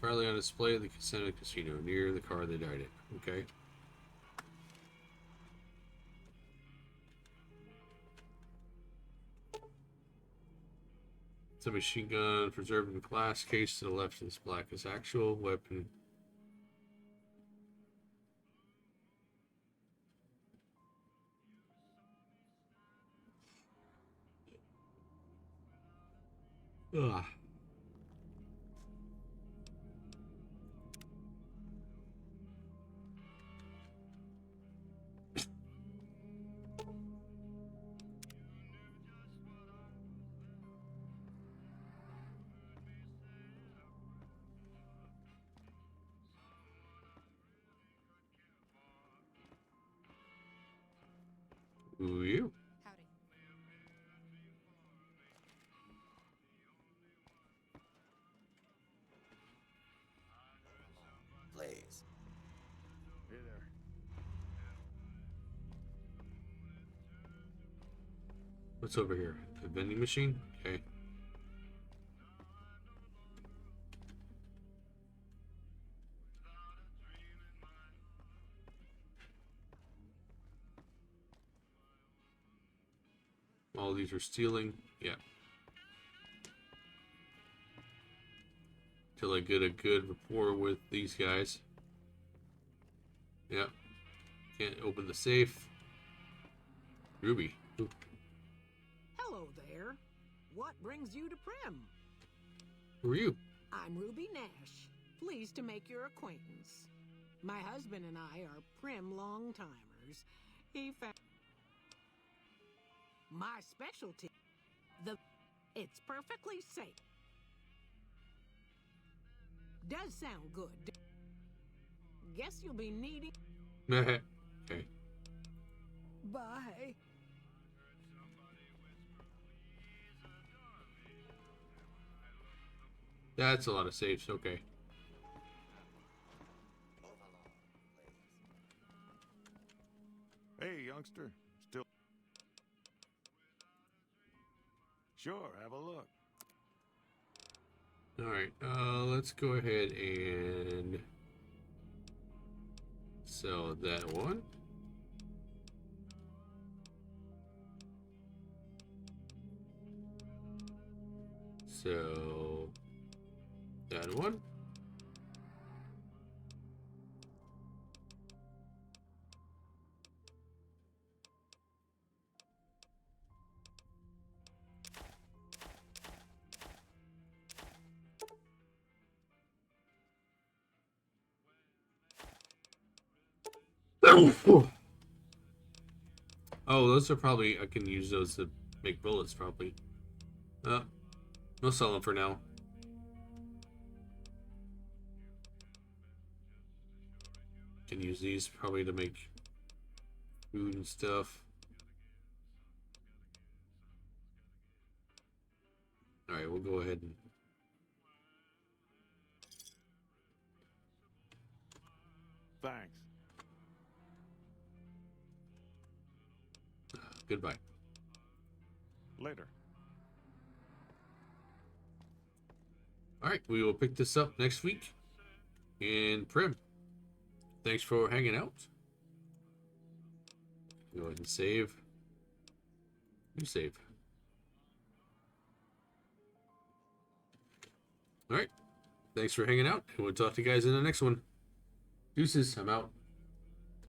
Proudly on display at the casino near the car they died in. Okay. It's a machine gun preserved in a glass case to the left is black as actual weapon. Ugh. Who are you? Howdy. Please. Hey there. What's over here? A vending machine? Okay. All these are stealing. Yeah. Till I get a good rapport with these guys. Yeah. Can't open the safe. Ruby. Ooh. Hello there. What brings you to Prim? Who are you? I'm Ruby Nash. Pleased to make your acquaintance. My husband and I are Prim long-timers. He found my specialty. It's perfectly safe. Does sound good. Guess you'll be needing. Okay. Bye. That's a lot of safes. Okay. Hey, youngster. Still. Sure, have a look. Alright, let's go ahead and sell that one. So that one. Oh, those are probably, I can use those to make bullets probably. We'll sell them for now. Can use these probably to make food and stuff. Alright, we'll go ahead and Thanks. goodbye. Later. Alright, we will pick this up next week in Prim. Thanks for hanging out. Go ahead and save. You save. Alright. Thanks for hanging out, and we'll talk to you guys in the next one. Deuces, I'm out.